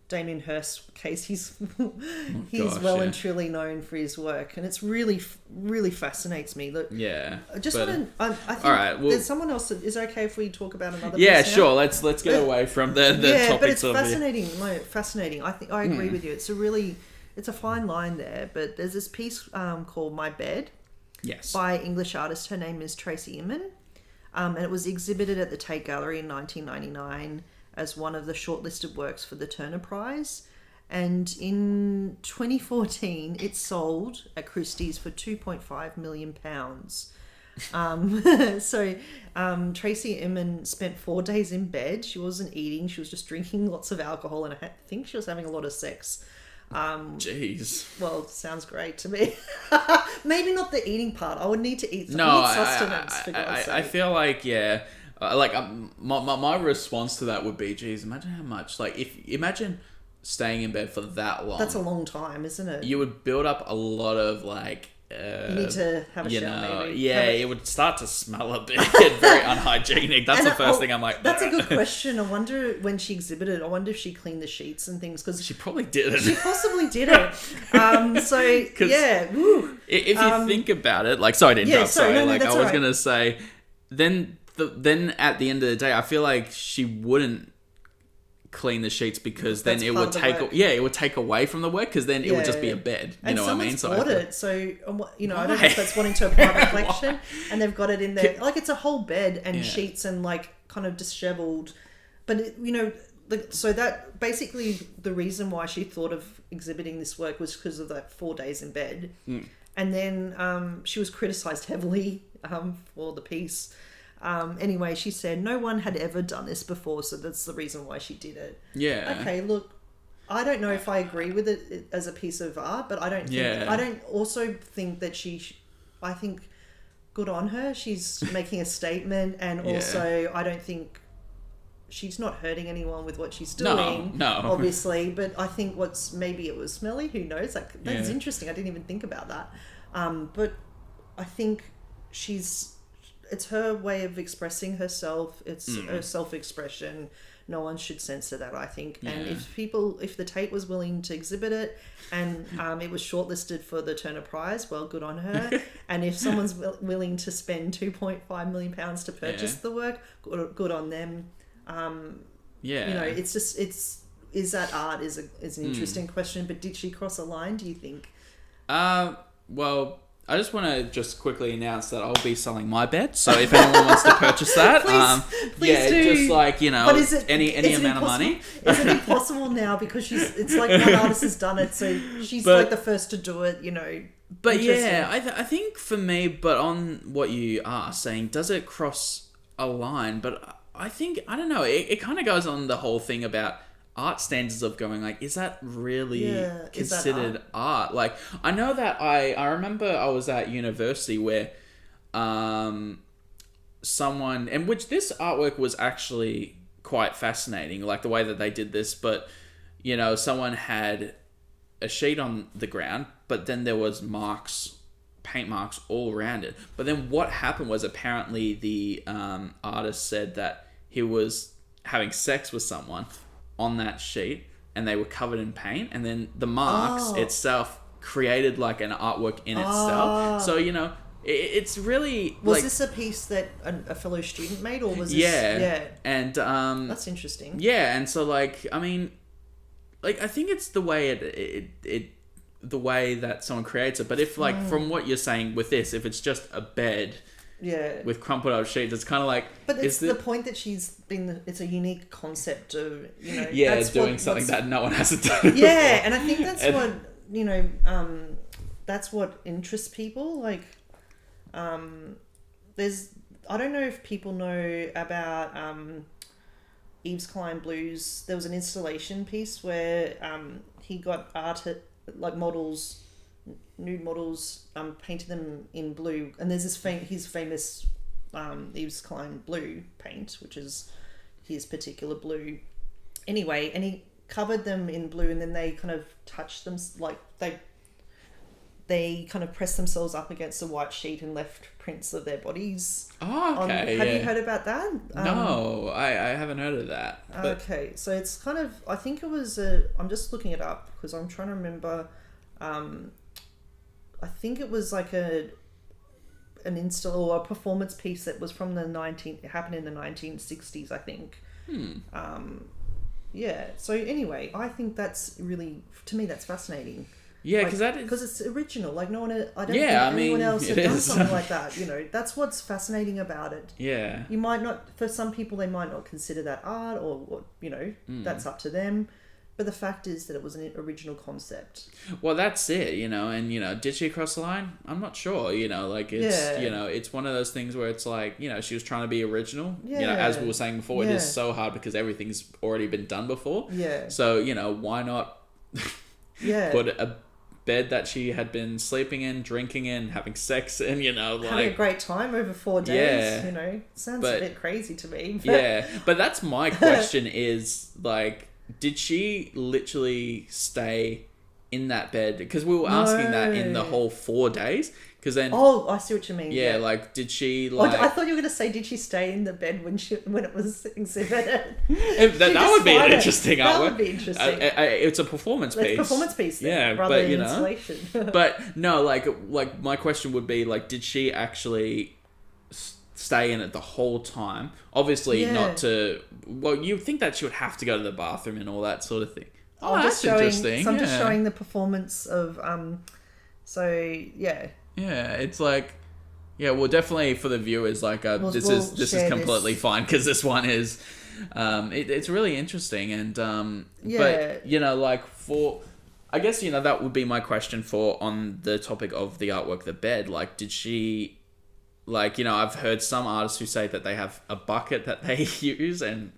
Damien Hirst's case, he's and truly known for his work, and it's really fascinates me. Look, I just want to. I think all right, there's someone else. Is it okay if we talk about another? Yeah, sure. Let's get away from the topics. But it's fascinating. Fascinating. I think I agree with you. It's a fine line there. But there's this piece called "My Bed," by English artist. Her name is Tracey Emin, and it was exhibited at the Tate Gallery in 1999. As one of the shortlisted works for the Turner Prize. And in 2014, it sold at Christie's for £2.5 million. Tracey Emin spent 4 days in bed. She wasn't eating. She was just drinking lots of alcohol, and I think she was having a lot of sex. Jeez. Well, sounds great to me. Maybe not the eating part. I would need to eat. No, sustenance. For God's sake. I feel like my response to that would be, geez, imagine how much. Like, imagine staying in bed for that long. That's a long time, isn't it? You would build up a lot of like. You need to have a shower, maybe. Yeah, it would start to smell a bit very unhygienic. That's the first thing I'm like. That's a good question. I wonder when she exhibited. I wonder if she cleaned the sheets and things because she probably didn't. She possibly didn't. Yeah. Woo. If you think about it, like, sorry to interrupt. I was gonna say, then at the end of the day, I feel like she wouldn't clean the sheets because then it would take away from the work because then it would just be a bed. You know what I mean? So bought it, so I don't know if that's wanting to a private collection, and they've got it in there. Like it's a whole bed and sheets and like kind of disheveled, but so that basically the reason why she thought of exhibiting this work was because of that 4 days in bed, and then she was criticised heavily for the piece. Anyway, she said no one had ever done this before, so that's the reason why she did it. Yeah. Okay, look, I don't know if I agree with it as a piece of art, but I don't also think that I think good on her. She's making a statement, and also I don't think she's not hurting anyone with what she's doing. No. Obviously, but I think maybe it was smelly. Who knows? Like that's interesting. I didn't even think about that. But I think it's her way of expressing herself. It's her self-expression. No one should censor that, I think. Yeah. And if the Tate was willing to exhibit it and it was shortlisted for the Turner Prize, well, good on her. And if someone's willing to spend £2.5 million to purchase the work, good on them. It's just, is that art is an interesting question, but did she cross a line, do you think? Well, I just want to quickly announce that I'll be selling my bed. So if anyone wants to purchase that, please do. Just like, but is it, any amount of money. Is it impossible now because it's like one artist has done it, so she's like the first to do it, But I think for me, but on what you are saying, does it cross a line? But I think, I don't know, it kind of goes on the whole thing about art standards of going like, is that really considered art? Like, I know that I remember I was at university where someone, and which this artwork was actually quite fascinating, like the way that they did this, but someone had a sheet on the ground, but then there was paint marks all around it. But then what happened was apparently the artist said that he was having sex with someone on that sheet and they were covered in paint, and then the marks itself created like an artwork in itself. So it's really was this a piece that a fellow student made, or was this and that's interesting. And so like, I mean, like, I think it's the way the way that someone creates it. But if like from what you're saying with this, if it's just a bed with crumpled up sheets, it's kind of like, but it's the point that it's a unique concept of that's doing something that no one has to do before. And I think that's what that's what interests people. Like there's, I don't know if people know about Yves Klein Blues. There was an installation piece where he got like models, nude models, painted them in blue, and there's this his famous Yves Klein blue paint, which is his particular blue. Anyway, and he covered them in blue, and then they kind of touched them, like they kind of pressed themselves up against a white sheet and left prints of their bodies. Oh, okay. Have you heard about that? No, I haven't heard of that. But... Okay, so it's kind of, I think it was I'm just looking it up because I'm trying to remember. I think it was like an install or a performance piece that was from it happened in the 1960s, I think. So anyway, I think that's really, to me, that's fascinating. Yeah, because it's original. Like no one, I don't think anyone else had done something like that. That's what's fascinating about it. Yeah, you might not. For some people, they might not consider that art, or that's up to them. But the fact is that it was an original concept. Well, that's it, and, did she cross the line? I'm not sure, like, it's, it's one of those things where it's like, she was trying to be original. Yeah. As we were saying before, it is so hard because everything's already been done before. Yeah. So, why not put a bed that she had been sleeping in, drinking in, having sex in, like... Having a great time over 4 days, Sounds a bit crazy to me. But... Yeah, but that's my question is, like... Did she literally stay in that bed? Because we were asking that in the whole 4 days. Because then, I see what you mean. Yeah, like, did she like? I thought you were going to say, did she stay in the bed when it was exhibited? That would be an interesting artwork. That would be interesting. It's a performance piece. It's a performance piece, then, yeah, rather than installation. But no, like my question would be like, did she actually stay in it the whole time? Obviously not to... Well, you'd think that she would have to go to the bathroom and all that sort of thing. That's interesting. So I'm just showing the performance of... Yeah, it's like... Yeah, well, definitely for the viewers, like, this is completely fine, because this one is... it's really interesting, and... But, like, for... I guess, that would be my question on the topic of the artwork, the bed. Like, did she... Like, I've heard some artists who say that they have a bucket that they use and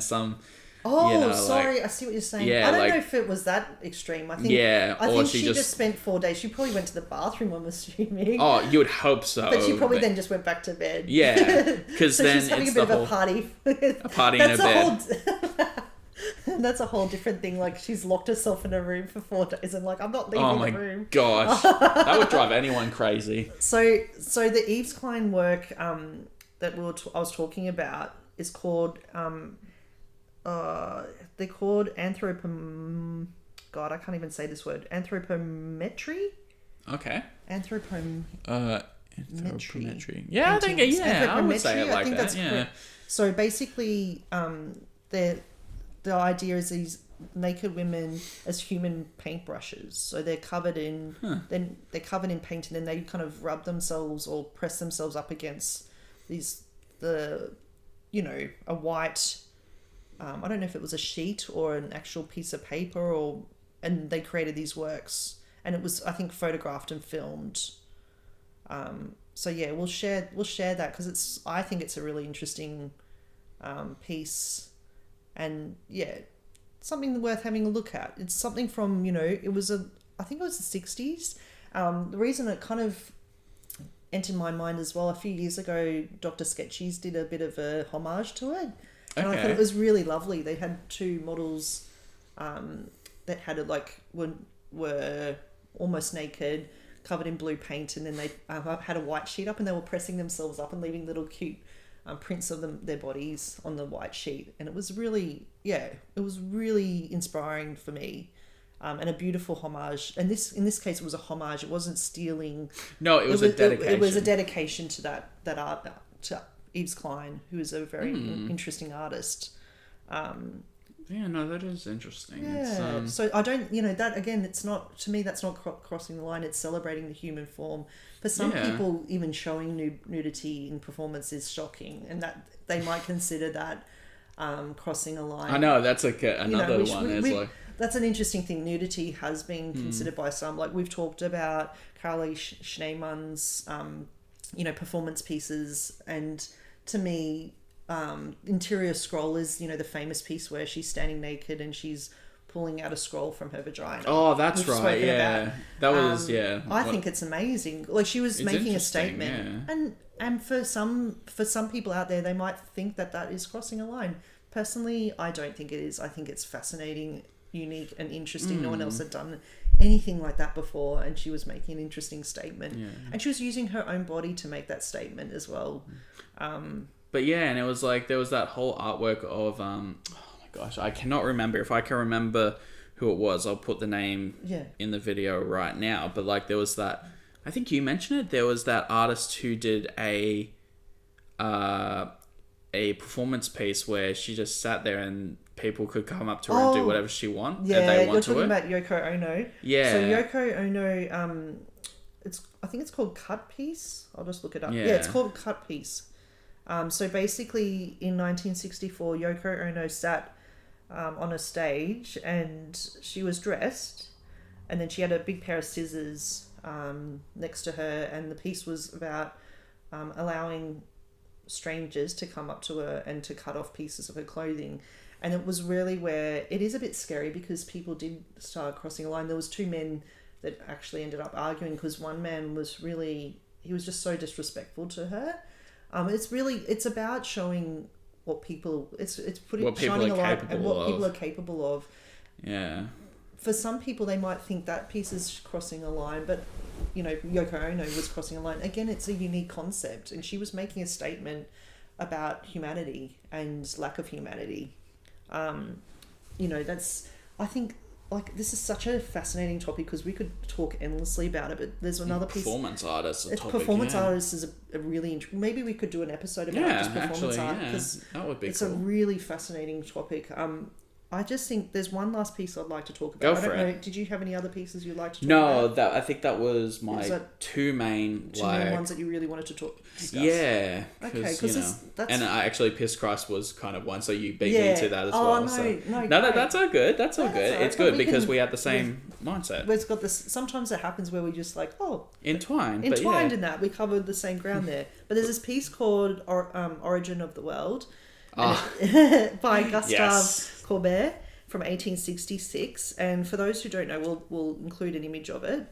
some... sorry, I see what you're saying. Yeah, I don't know if it was that extreme. I think she just spent 4 days. She probably went to the bathroom, I'm assuming. Oh, you would hope so. But she probably then just went back to bed. Yeah, because so then she's having it's a bit of a party. A party in a bed. That's a whole different thing. Like, she's locked herself in a room for 4 days and like, I'm not leaving the room. Gosh, that would drive anyone crazy. So the Yves Klein work that I was talking about is called they're called God, I can't even say this word. Anthropometry. Okay. Anthropometry. Yeah, I think I would say it like that. That's correct. So basically, the idea is these naked women as human paintbrushes. So they're covered in paint, and then they kind of rub themselves or press themselves up against a white, I don't know if it was a sheet or an actual piece of paper, and they created these works, and it was, I think, photographed and filmed. So yeah, we'll share that, because I think it's a really interesting piece. And yeah, something worth having a look at. It's something from, I think it was the 60s. The reason it kind of entered my mind as well, a few years ago, Dr. Sketchy's did a bit of a homage to it. And I thought it was really lovely. They had 2 models that had were almost naked, covered in blue paint, and then they had a white sheet up, and they were pressing themselves up and leaving little cute prints of their bodies on the white sheet, and it was really inspiring for me, and a beautiful homage. And in this case, it was a homage. It wasn't stealing. No, it was a dedication. It was a dedication to that art, to Yves Klein, who is a very interesting artist. Yeah, no, that is interesting. Yeah. So I don't, that again, it's not, to me, that's not crossing the line. It's celebrating the human form. For some people, even showing nudity in performance is shocking, and that they might consider that crossing a line. I know, that's like another one. That's an interesting thing. Nudity has been considered by some. Like, we've talked about Carolee Schneemann's, performance pieces, and to me, Interior Scroll is, the famous piece where she's standing naked and she's pulling out a scroll from her vagina. Oh, that's right. Yeah, that was I think it's amazing. Like, she was making a statement, and for some people out there, they might think that is crossing a line. Personally, I don't think it is. I think it's fascinating, unique, and interesting. No one else had done anything like that before, and she was making an interesting statement, and she was using her own body to make that statement as well. But yeah, and it was like, there was that whole artwork of gosh, I cannot remember. If I can remember who it was, I'll put the name in the video right now. But like, there was that, I think you mentioned it, there was that artist who did a performance piece where she just sat there and people could come up to her and do whatever she want. Yeah, they want you're talking about Yoko Ono. Yeah. So Yoko Ono, I think it's called Cut Piece. I'll just look it up. Yeah, it's called Cut Piece. So basically, in 1964, Yoko Ono sat on a stage, and she was dressed, and then she had a big pair of scissors next to her, and the piece was about allowing strangers to come up to her and to cut off pieces of her clothing. And it was really where it is a bit scary, because people did start crossing a line. There was two men that actually ended up arguing, because one man was really, he was just so disrespectful to her. It's about showing what people, it's putting, what people shining are a light capable and what of. people are capable of. Yeah. For some people, they might think that piece is crossing a line, but Yoko Ono was crossing a line. Again, it's a unique concept, and she was making a statement about humanity and lack of humanity. I think, like, this is such a fascinating topic, because we could talk endlessly about it, but there's another piece. Performance artists. Performance artists is a really maybe we could do an episode about just performance art, because that would be it's cool. a really fascinating topic. I just think there's one last piece I'd like to talk about. Go I for don't it. know, did you have any other pieces you'd like to talk about? I think that was my two main ones that you really wanted to discuss. Yeah. Okay, because that's... And actually Piss Christ was kind of one, so you beat me to that as well. No, that's all good. That's all good. Right. It's good because we had the same mindset. It's got this. Sometimes it happens where we just like, entwined in that. We covered the same ground there. But there's this piece called Origin of the World by Gustave Courbet from 1866. And for those who don't know, we'll include an image of it.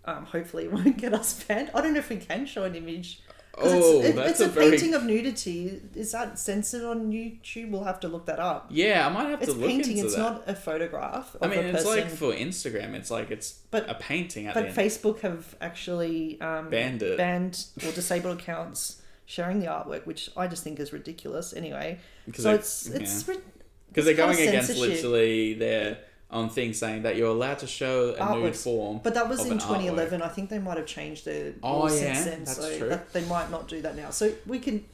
Hopefully it won't get us banned. I don't know if we can show an image. It's a painting of nudity. Is that censored on YouTube? We'll have to look that up. Yeah, I might have to look into that. It's not a photograph of a person. It's like for Instagram. It's like a painting. But Facebook have actually banned or disabled accounts sharing the artwork, which I just think is ridiculous. Anyway, because they're going against literally their on things saying that you're allowed to show a nude form. But that was in 2011. I think they might have changed their rules since then. That's true. They might not do that now. So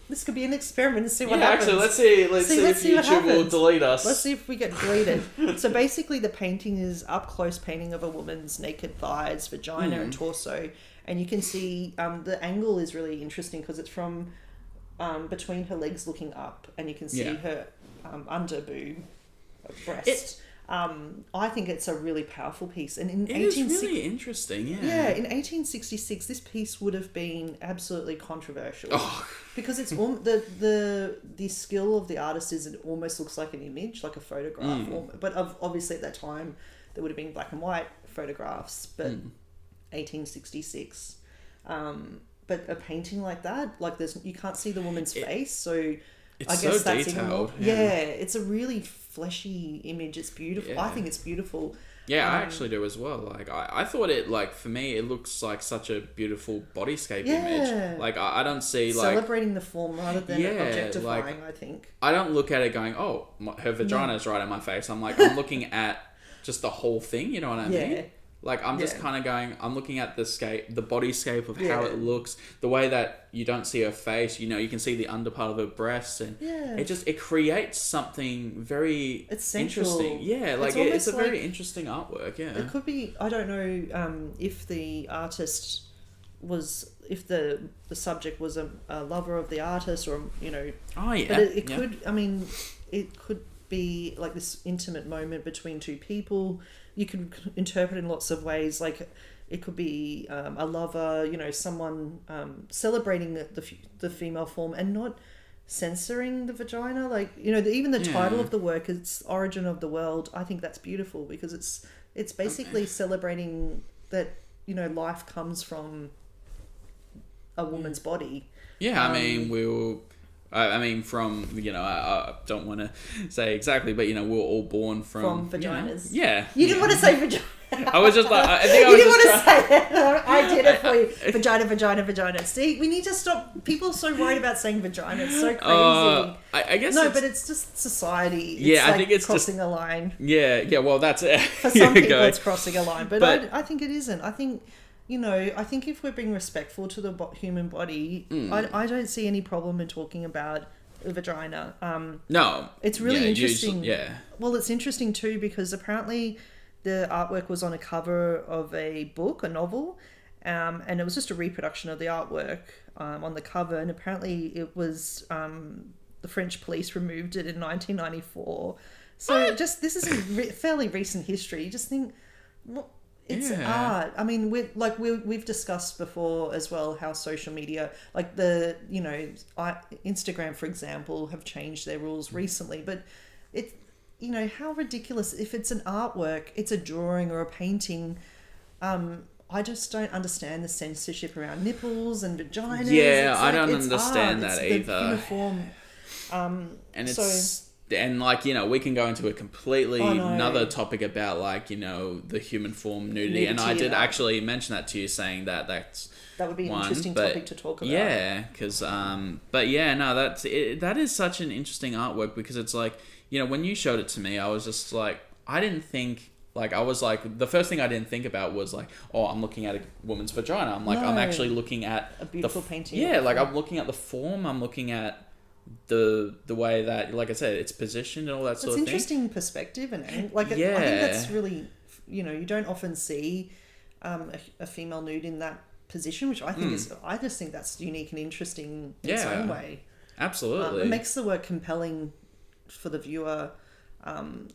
this could be an experiment and see what happens. Actually, let's see if YouTube will delete us. Let's see if we get deleted. So basically the painting is up close painting of a woman's naked thighs, vagina and torso. And you can see the angle is really interesting because it's from between her legs looking up, and you can see her under boob, breast. I think it's a really powerful piece, and it is really interesting. Yeah, in 1866, this piece would have been absolutely controversial because it's the skill of the artist is it almost looks like an image, like a photograph. But obviously at that time there would have been black and white photographs, but 1866. But a painting like that, like you can't see the woman's face, so. I guess so that's detailed. It's a really fleshy image. It's beautiful. I think it's beautiful. Yeah, I actually do as well. Like I thought it, like, for me it looks like such a beautiful bodyscape image. Like I don't see like celebrating the form rather than objectifying. I think I don't look at it going, oh, her vagina is right in my face. I'm looking at just the whole thing. You know what I mean? Like, I'm just kind of going, I'm looking at the bodyscape of how it looks, the way that you don't see her face, you can see the under part of her breasts, and it creates something very interesting. Yeah, like it's a very interesting artwork, It could be, I don't know if the artist if the subject was a lover of the artist or, but it could, it could be like this intimate moment between two people. You can interpret it in lots of ways. Like it could be a lover, someone celebrating the female form and not censoring the vagina. Like, even the title of the work, it's Origin of the World. I think that's beautiful because it's basically celebrating that, life comes from a woman's body. Yeah, from, I don't want to say exactly, but, we're all born from vaginas. Yeah. You didn't want to say vagina. I was just like, I think I was you didn't want to say it. I did it for you. Vagina. See, we need to stop. People are so worried about saying vagina. It's so crazy. I guess but it's just society. It's I think it's crossing a line. Yeah, well, that's it. For some people, it's crossing a line, but I think it isn't. I think... I think if we're being respectful to the human body, I don't see any problem in talking about the vagina. No. It's really interesting. Usually, Well, it's interesting too because apparently the artwork was on a cover of a book, a novel, and it was just a reproduction of the artwork on the cover. And apparently it was the French police removed it in 1994 So just this is fairly recent history. You just think, what? It's art. I mean, we've discussed before as well how social media, like Instagram, for example, have changed their rules recently. But it, how ridiculous if it's an artwork, it's a drawing or a painting. I just don't understand the censorship around nipples and vaginas. Yeah, I don't understand that either. Uniform. And it's and we can go into a completely another topic about the human form nudity, and I did actually mention that to you, saying that would be an interesting topic to talk about. Yeah, because that is such an interesting artwork, because it's when you showed it to me, I was just I didn't think. The first thing I didn't think about was I'm looking at a woman's vagina. I'm I'm actually looking at a beautiful painting. Yeah, I'm looking at the form. I'm looking at the way that, like I said, it's positioned and all that sort of thing. It's interesting perspective, and I think that's really, you don't often see a female nude in that position, which I think I just think that's unique and interesting in its own way. Absolutely. It makes the work compelling for the viewer. I'm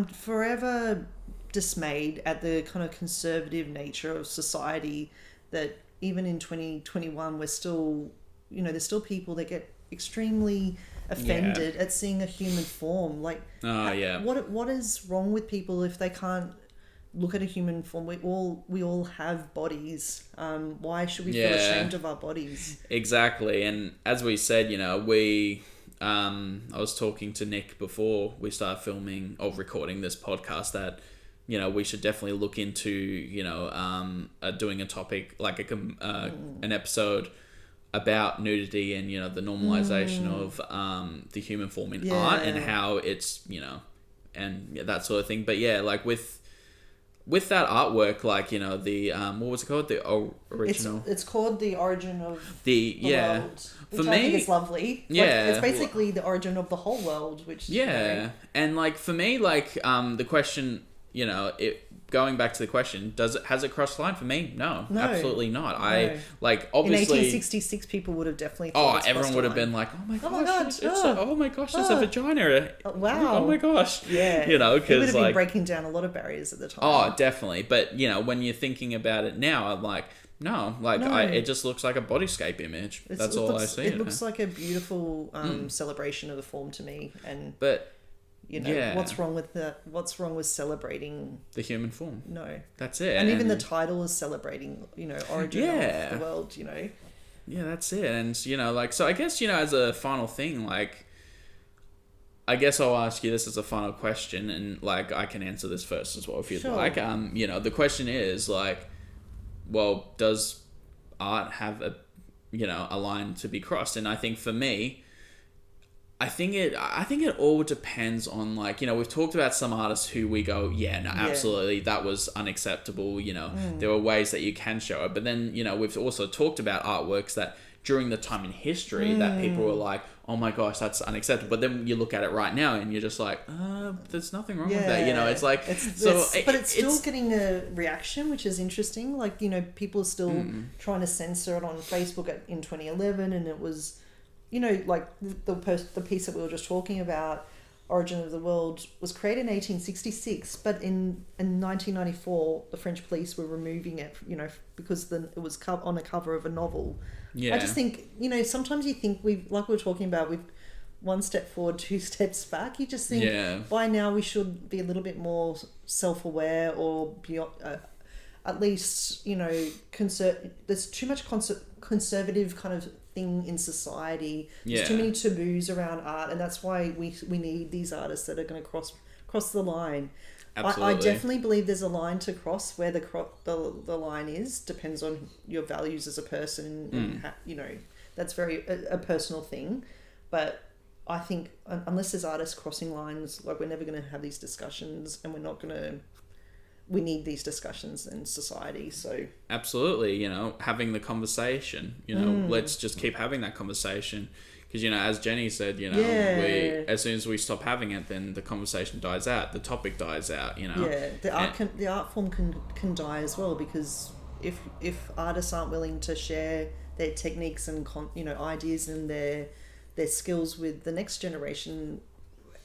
forever dismayed at the kind of conservative nature of society, that even in 2021 we're still, there's still people that get extremely offended at seeing a human form. What is wrong with people if they can't look at a human form? We all have bodies. Why should we feel ashamed of our bodies? Exactly. And as we said, I was talking to Nick before we started filming or recording this podcast that we should definitely look into doing a topic an episode about nudity and the normalization of the human form in art, and how it's and that sort of thing. But with that artwork, the what was it called? The original. It's called The Origin of the World, which I think is lovely. It's basically the origin of the whole world, which and for me, the question, going back to the question, has it crossed the line? For me, no, absolutely not. No. I obviously in 1866 people would have definitely thought everyone would have been like, oh my gosh, there's a vagina. Wow. Oh my gosh. Yeah. Because it would have been breaking down a lot of barriers at the time. Oh, definitely. But when you're thinking about it now, I'm it just looks like a bodyscape image. That's all I see. It looks like a beautiful celebration of the form to me, but what's wrong with celebrating the human form? No, that's it. And even the title is celebrating, origin of the world. Yeah, that's it. And so I guess as a final thing, I guess I'll ask you this as a final question, and I can answer this first as well if you'd like. The question is well, does art have a line to be crossed? And I think for me, I think it all depends on we've talked about some artists who we go, absolutely, that was unacceptable. There were ways that you can show it, but then we've also talked about artworks that during the time in history that people were like, oh my gosh, that's unacceptable. But then you look at it right now and you're just there's nothing wrong with that. It's still getting a reaction, which is interesting. People are still trying to censor it on Facebook in 2011, and it was, the piece that we were just talking about, Origin of the World, was created in 1866, but in 1994 the French police were removing it, because it was on a cover of a novel. I just think, sometimes you think we were talking about, we've one step forward, two steps back. You just think by now we should be a little bit more self-aware, or be at least there's too much conservative kind of thing in society. There's too many taboos around art, and that's why we need these artists that are going to cross the line. I definitely believe there's a line to cross. Where the line is depends on your values as a person, and that's very a personal thing. But I think unless there's artists crossing lines, we're never going to have these discussions, and we need these discussions in society. So absolutely, having the conversation, let's just keep having that conversation, because as Jenny said, we as soon as we stop having it, then the conversation dies out, the topic dies out. The art form can die as well, because if artists aren't willing to share their techniques and ideas and their skills with the next generation,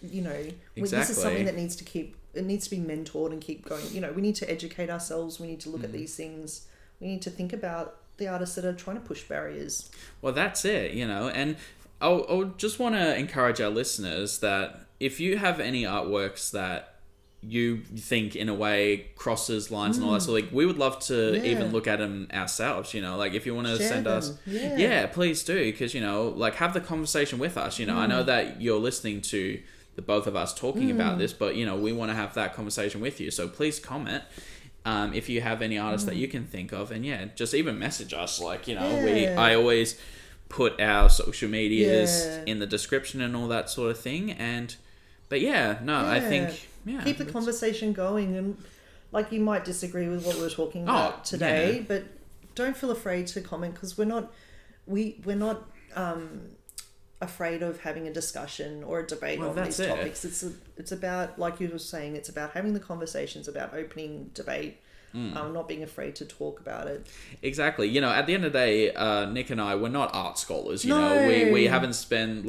this is something that needs to be mentored and keep going. We need to educate ourselves. We need to look at these things. We need to think about the artists that are trying to push barriers. Well, that's it, and I'll just want to encourage our listeners that if you have any artworks that you think in a way crosses lines and all that, so we would love to even look at them ourselves, if you want to send us, please do, because have the conversation with us. I know that you're listening to the both of us talking about this, but we want to have that conversation with you, so please comment if you have any artists that you can think of, and just even message us. I always put our social medias in the description and all that sort of thing, I think keep the conversation going, and you might disagree with what we were talking about today, but don't feel afraid to comment, because we're not afraid of having a discussion or a debate on these topics. It's about, like you were saying, it's about having the conversations, about opening debate, not being afraid to talk about it. Exactly. At the end of the day, Nick and I, we're not art scholars. We haven't spent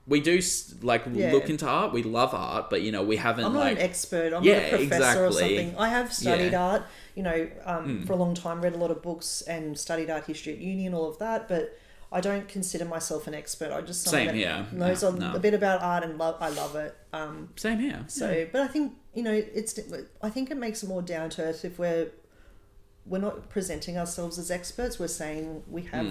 we do look into art. We love art, but we haven't. I'm not an expert. I'm not a professor or something. I have studied art. For a long time, read a lot of books and studied art history at uni and all of that, but I don't consider myself an expert. I just knows a bit about art, and I love it. Same here. So, but I think I think it makes it more down to earth if we're not presenting ourselves as experts. We're saying we have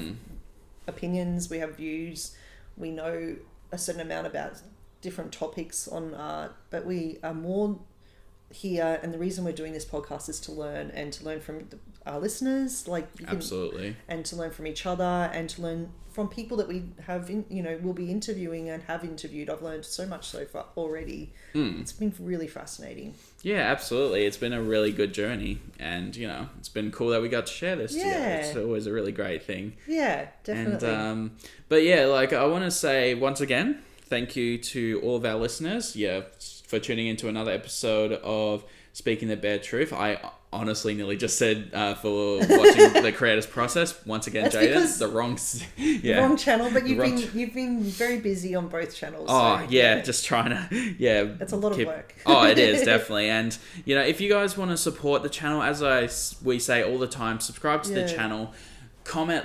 opinions, we have views, we know a certain amount about different topics on art, but we are more here, and the reason we're doing this podcast is to learn from our listeners, absolutely, and to learn from each other, and to learn from people that we have we'll be interviewing and have interviewed. I've learned so much so far already. It's been really fascinating. Yeah, absolutely. It's been a really good journey, and it's been cool that we got to share this together. It's always a really great thing. Yeah, definitely. And I want to say once again, thank you to all of our listeners, for tuning into another episode of Speaking the Bare Truth. I honestly nearly just said for watching the creators process. Once again, Jayden, the wrong channel, but you've been very busy on both channels. Just trying to it's a lot of work. It is definitely. And if you guys want to support the channel, as we say all the time, subscribe to the channel. Comment,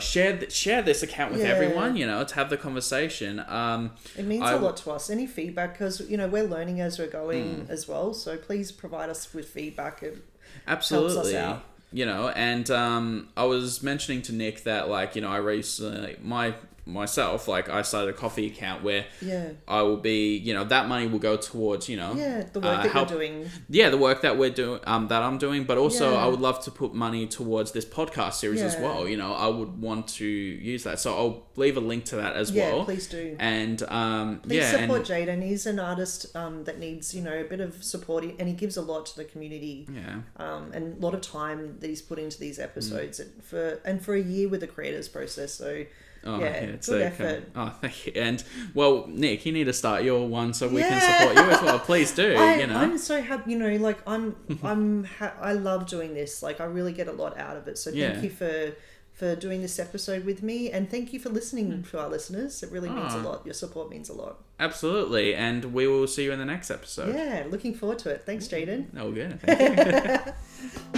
share this account with everyone, to have the conversation. It means a lot to us. Any feedback, because, we're learning as we're going as well. So please provide us with feedback. It absolutely helps us out. And I was mentioning to Nick that, I recently, myself, I started a coffee account where I will be, that money will go towards, the work that you're doing. Yeah, the work that we're doing, that I'm doing, but also I would love to put money towards this podcast series as well. I would want to use that. So I'll leave a link to that as well. Yeah, please do. And please support Jayden. He's an artist that needs, a bit of support, and he gives a lot to the community. Yeah. And a lot of time that he's put into these episodes for a year with the creators process. So it's good effort. Oh, thank you. And Nick, you need to start your one so we can support you as well. Please do. I'm so happy. I love doing this. I really get a lot out of it. So thank you for doing this episode with me, and thank you for listening to our listeners. It really means a lot. Your support means a lot. Absolutely, and we will see you in the next episode. Yeah, looking forward to it. Thanks, Jayden. Oh, good. Thank you.